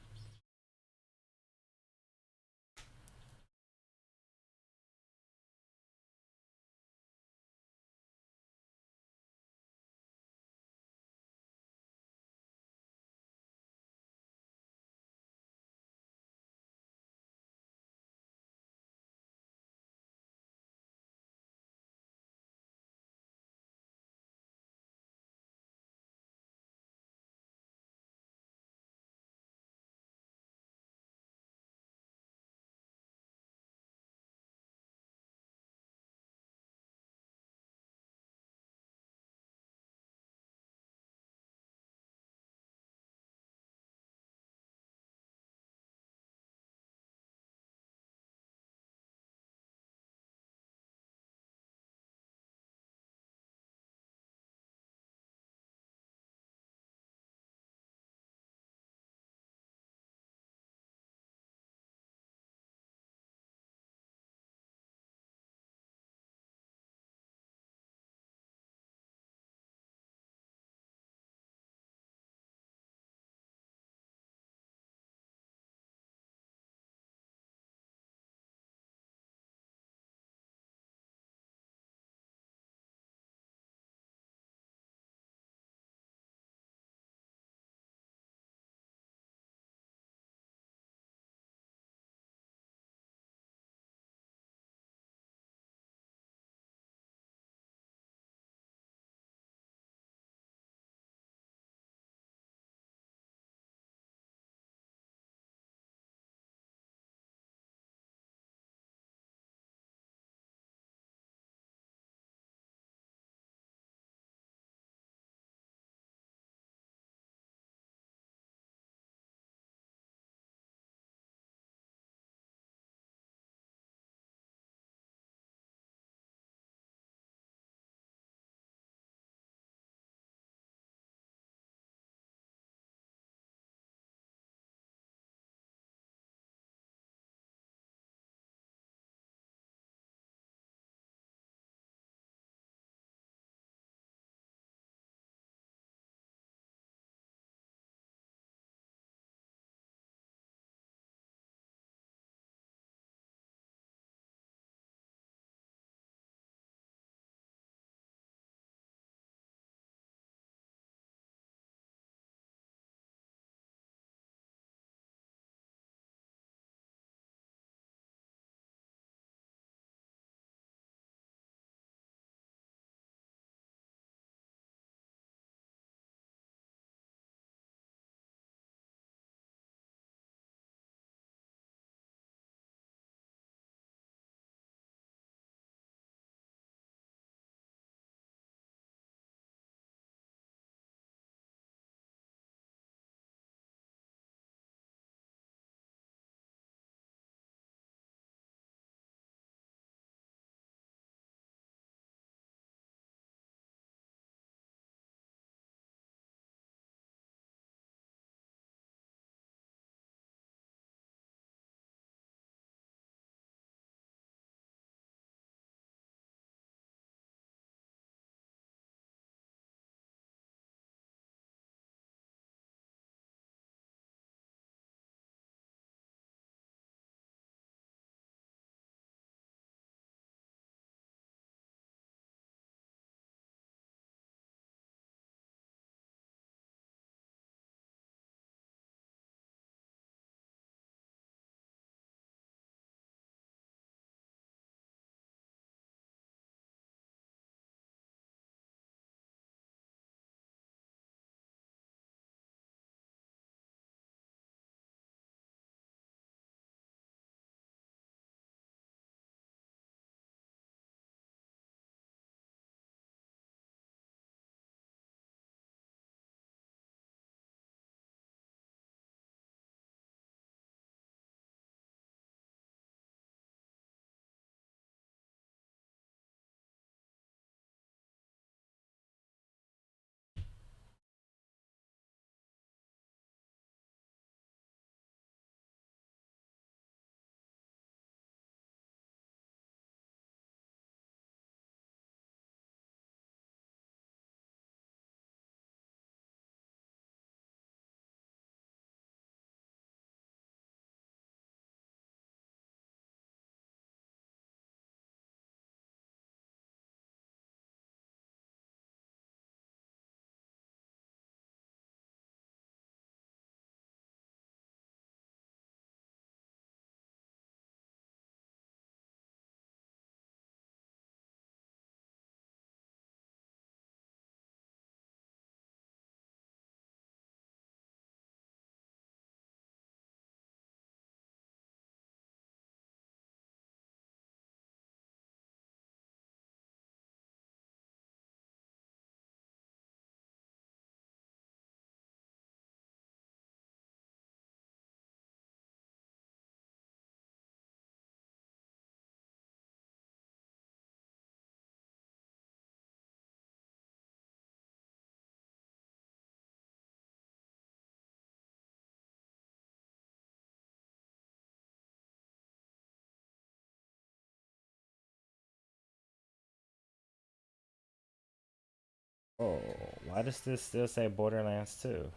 Oh, why does this still say Borderlands 2?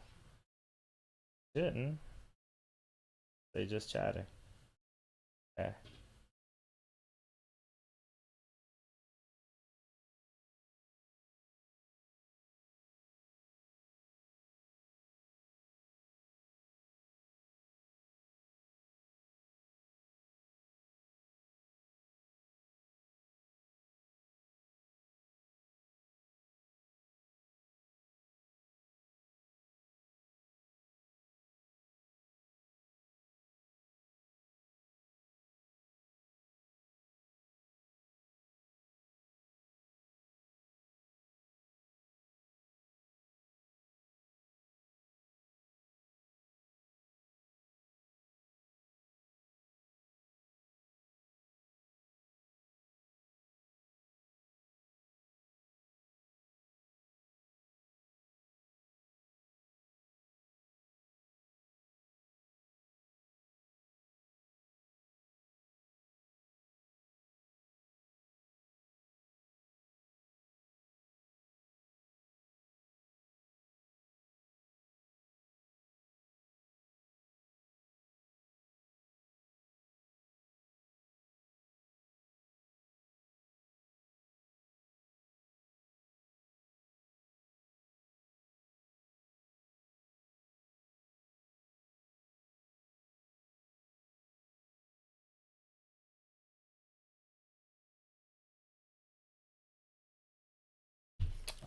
Shouldn't. They just chatting. Yeah.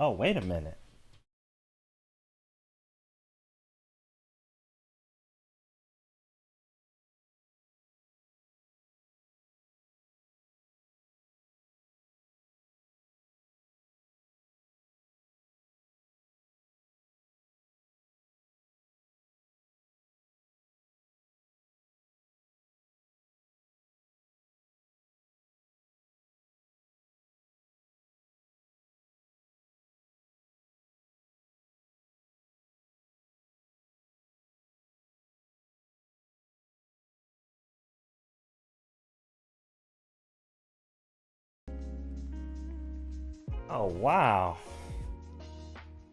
Oh, wait a minute. Oh, wow.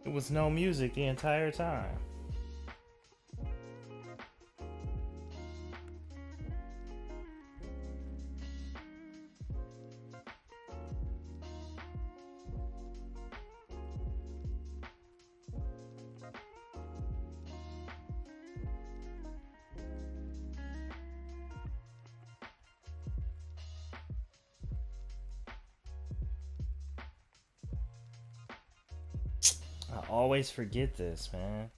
It was no music the entire time. I always forget this, man.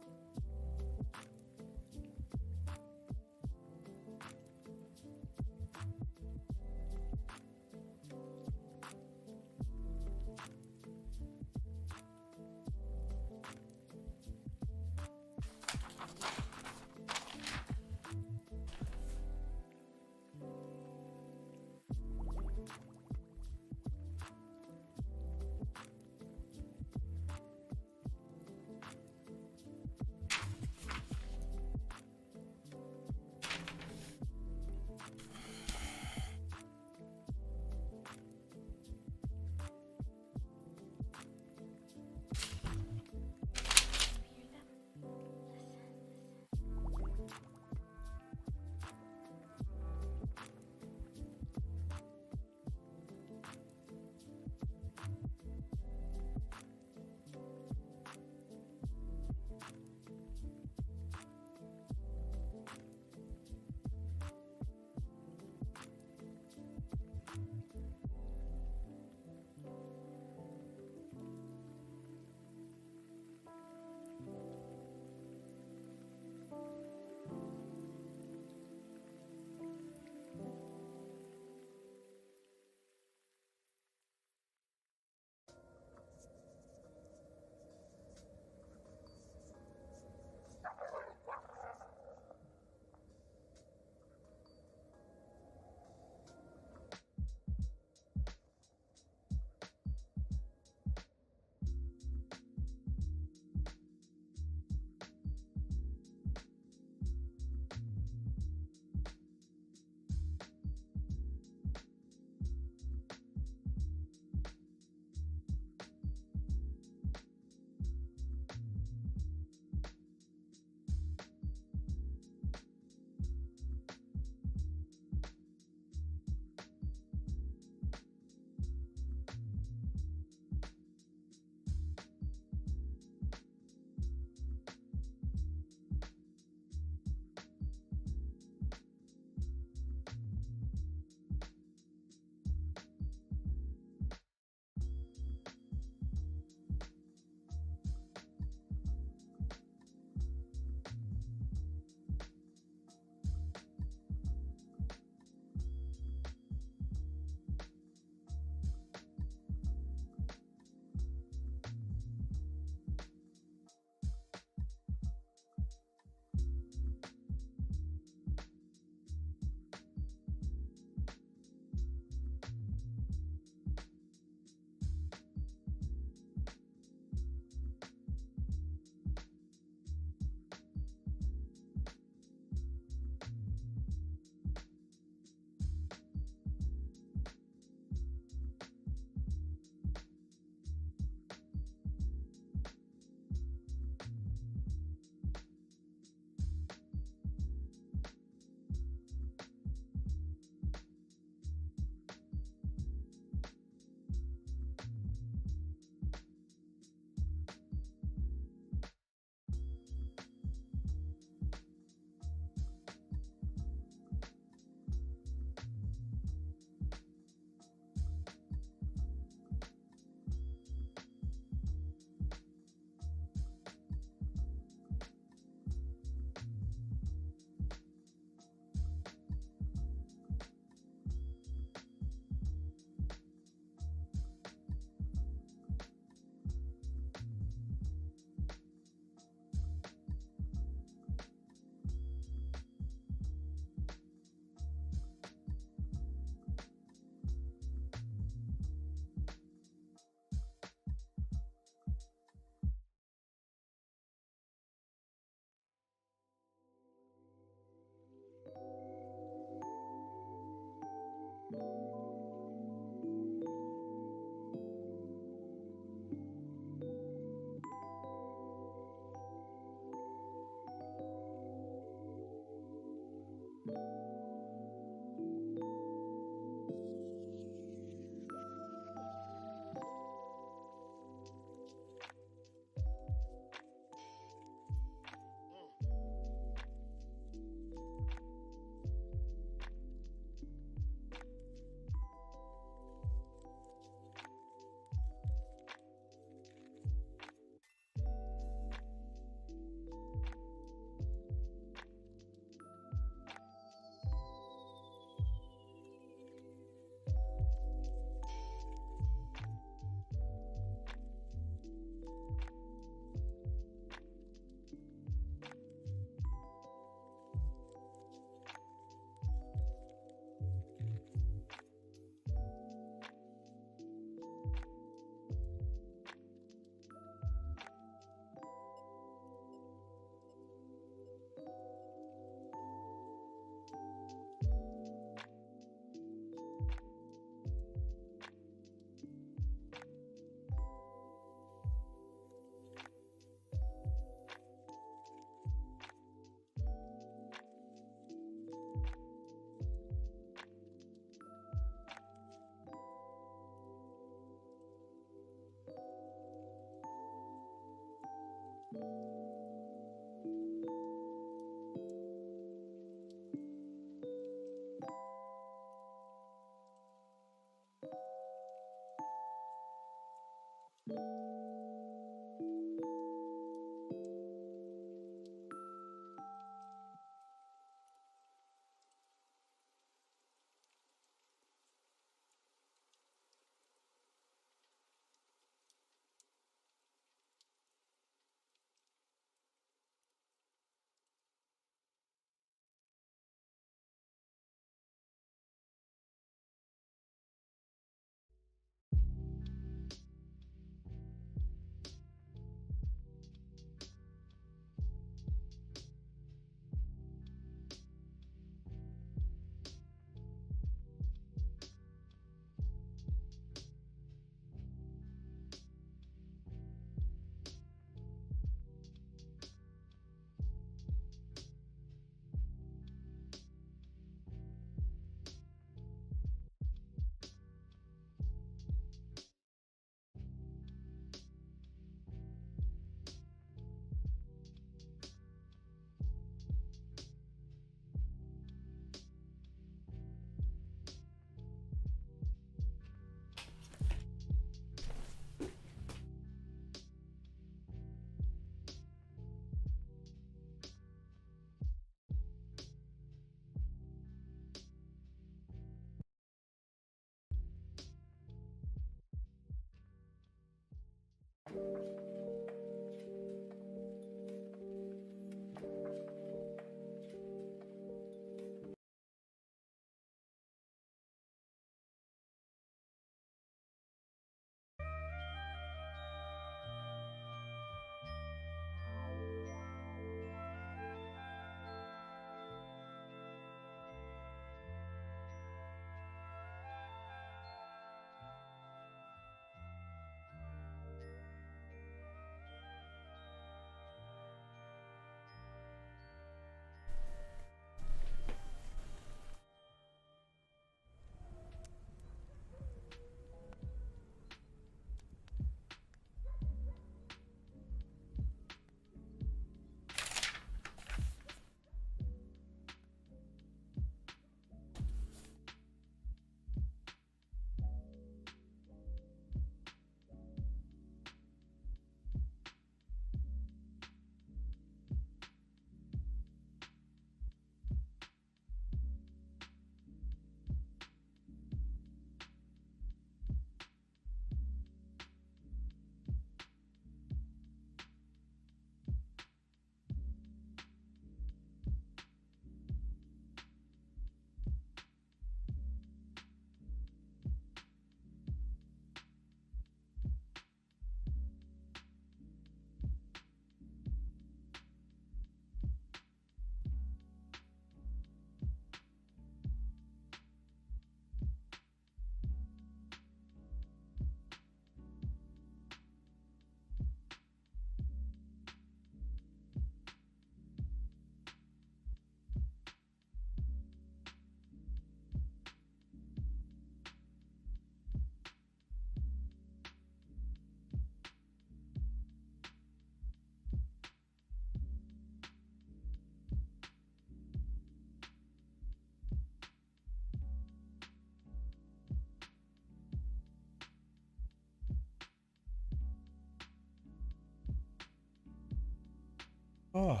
Oh.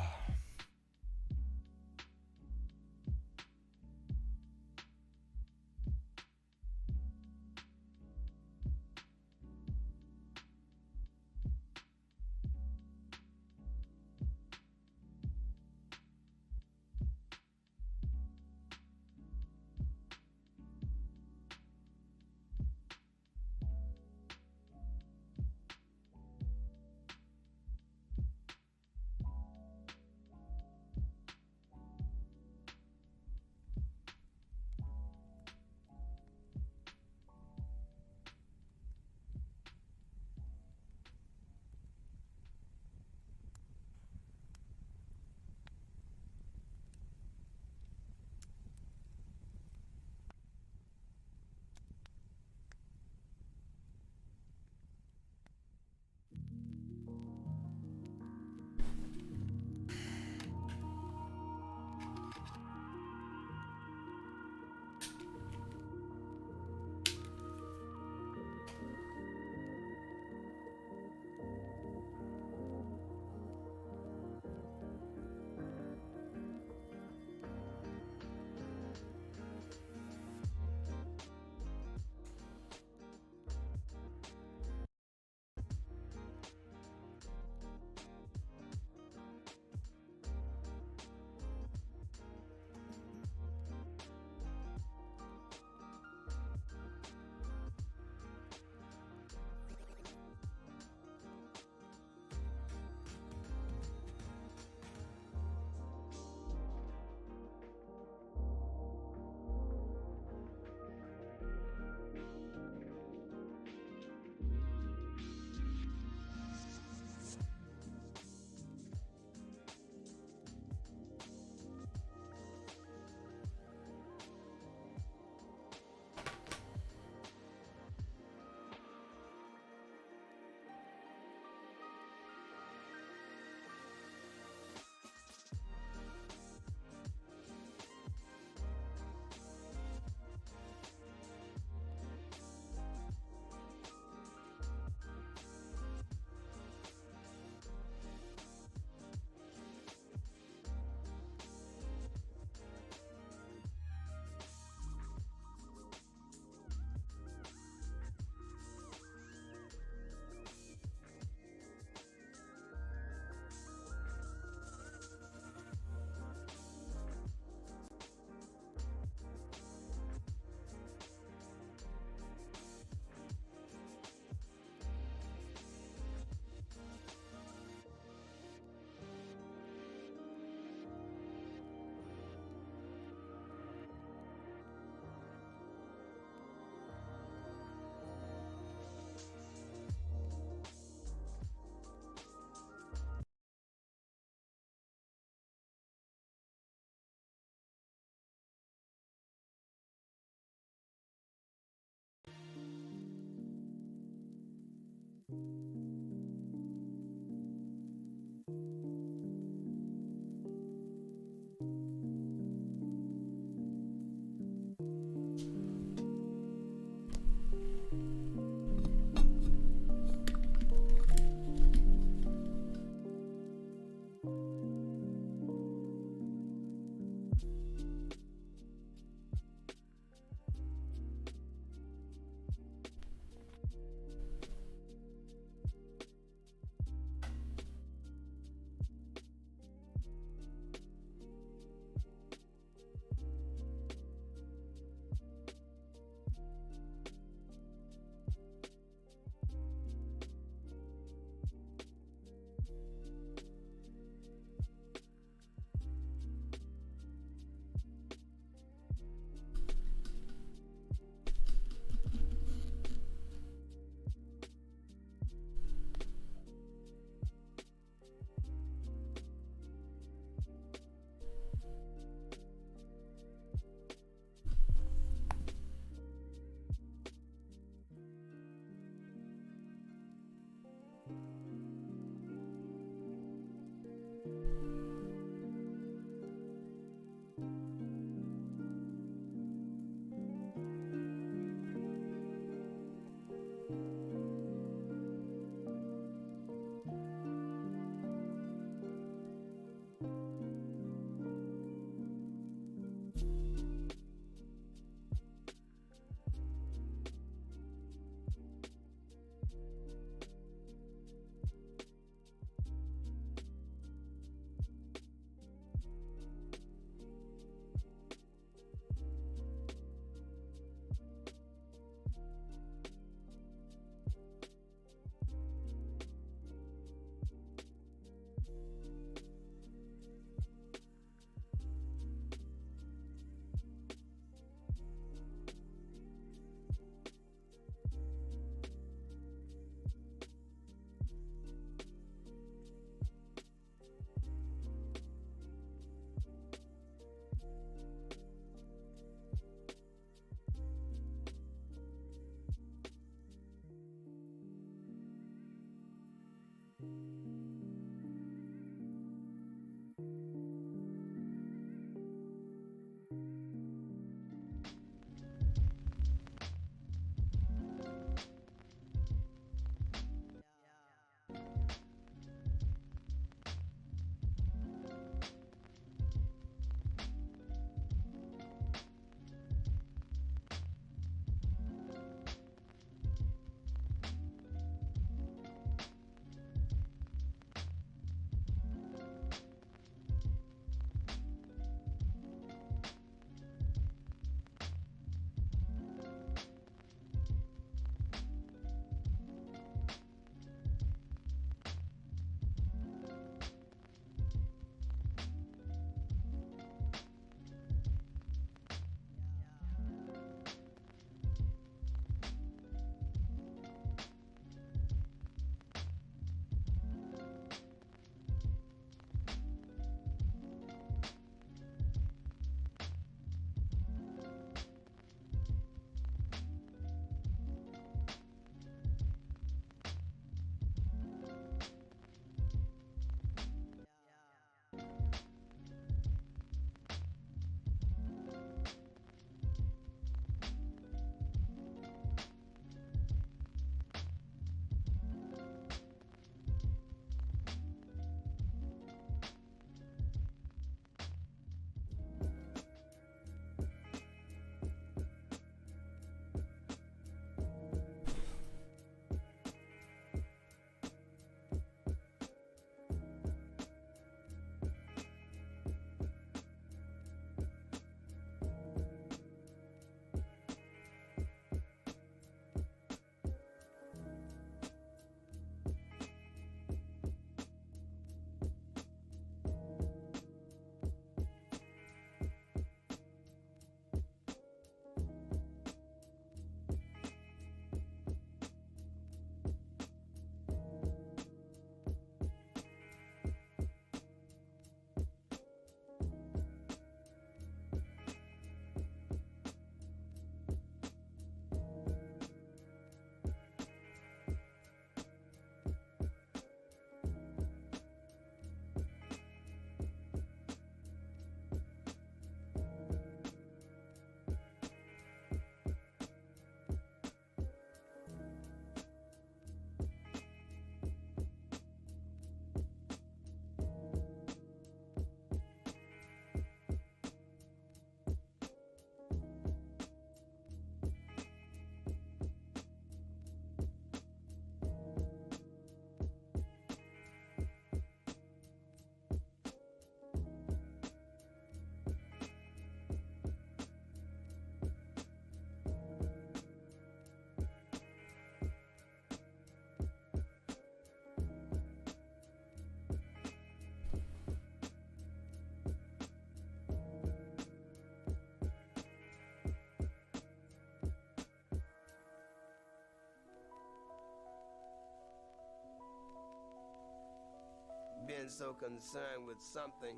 being so concerned with something,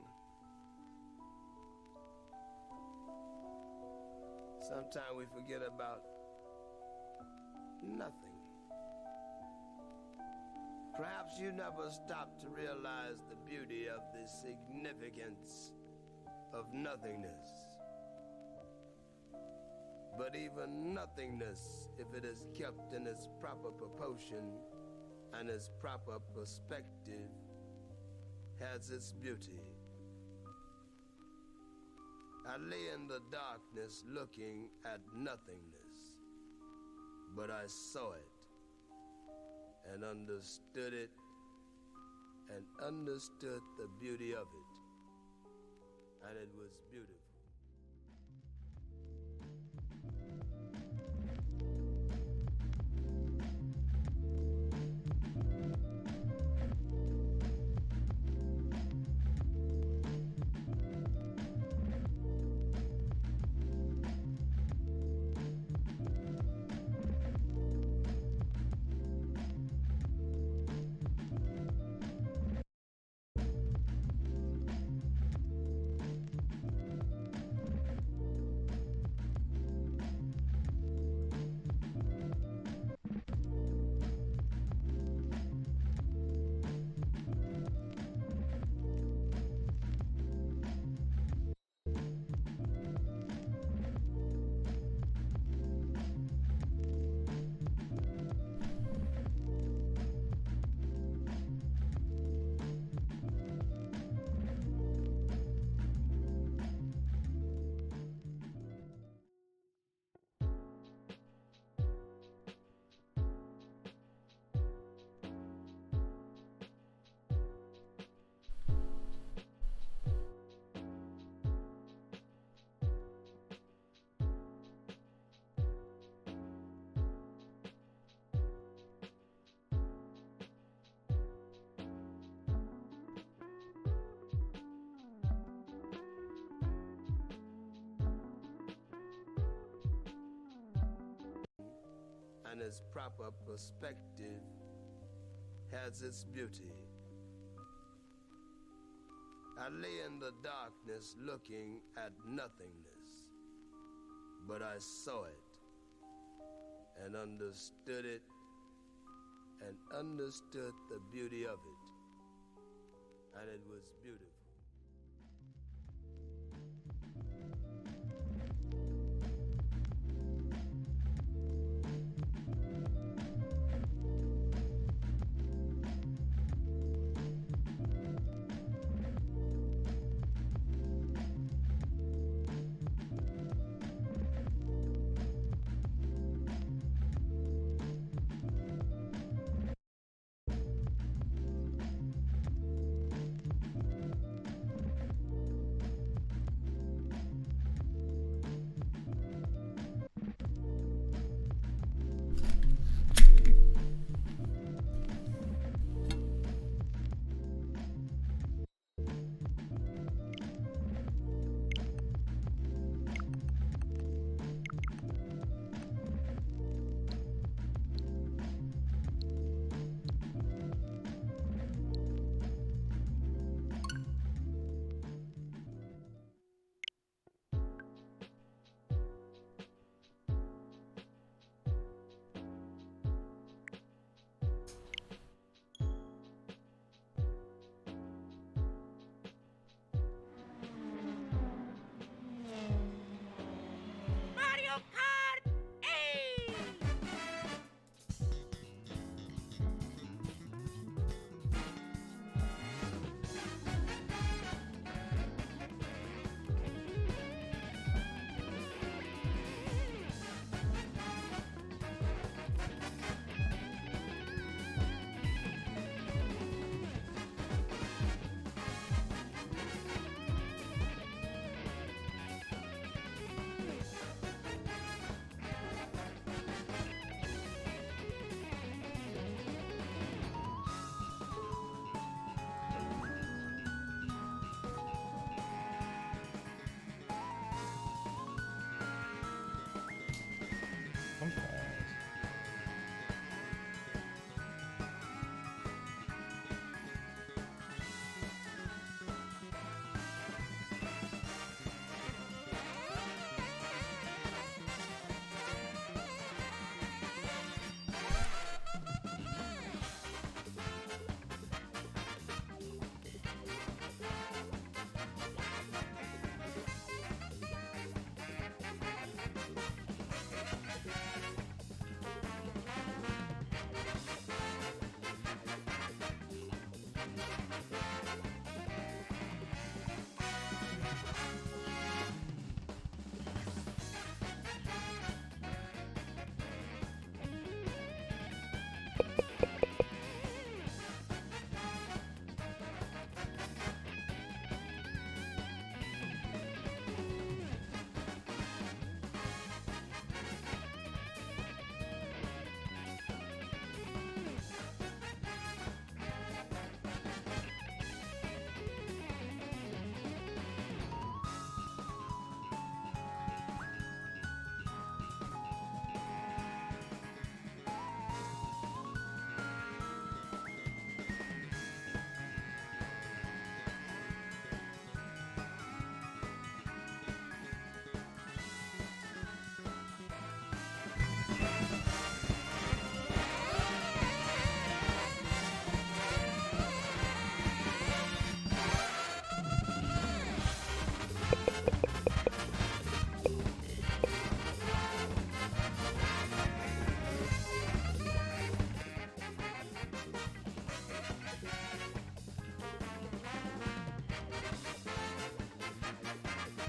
sometimes we forget about nothing. Perhaps you never stopped to realize the beauty of the significance of nothingness. But even nothingness, if it is kept in its proper proportion and its proper perspective, has its beauty. I lay in the darkness looking at nothingness, but I saw it and understood it and understood the beauty of it, and it was beautiful. And its proper perspective has its beauty. I lay in the darkness looking at nothingness, but I saw it and understood it and understood the beauty of it, and it was beautiful.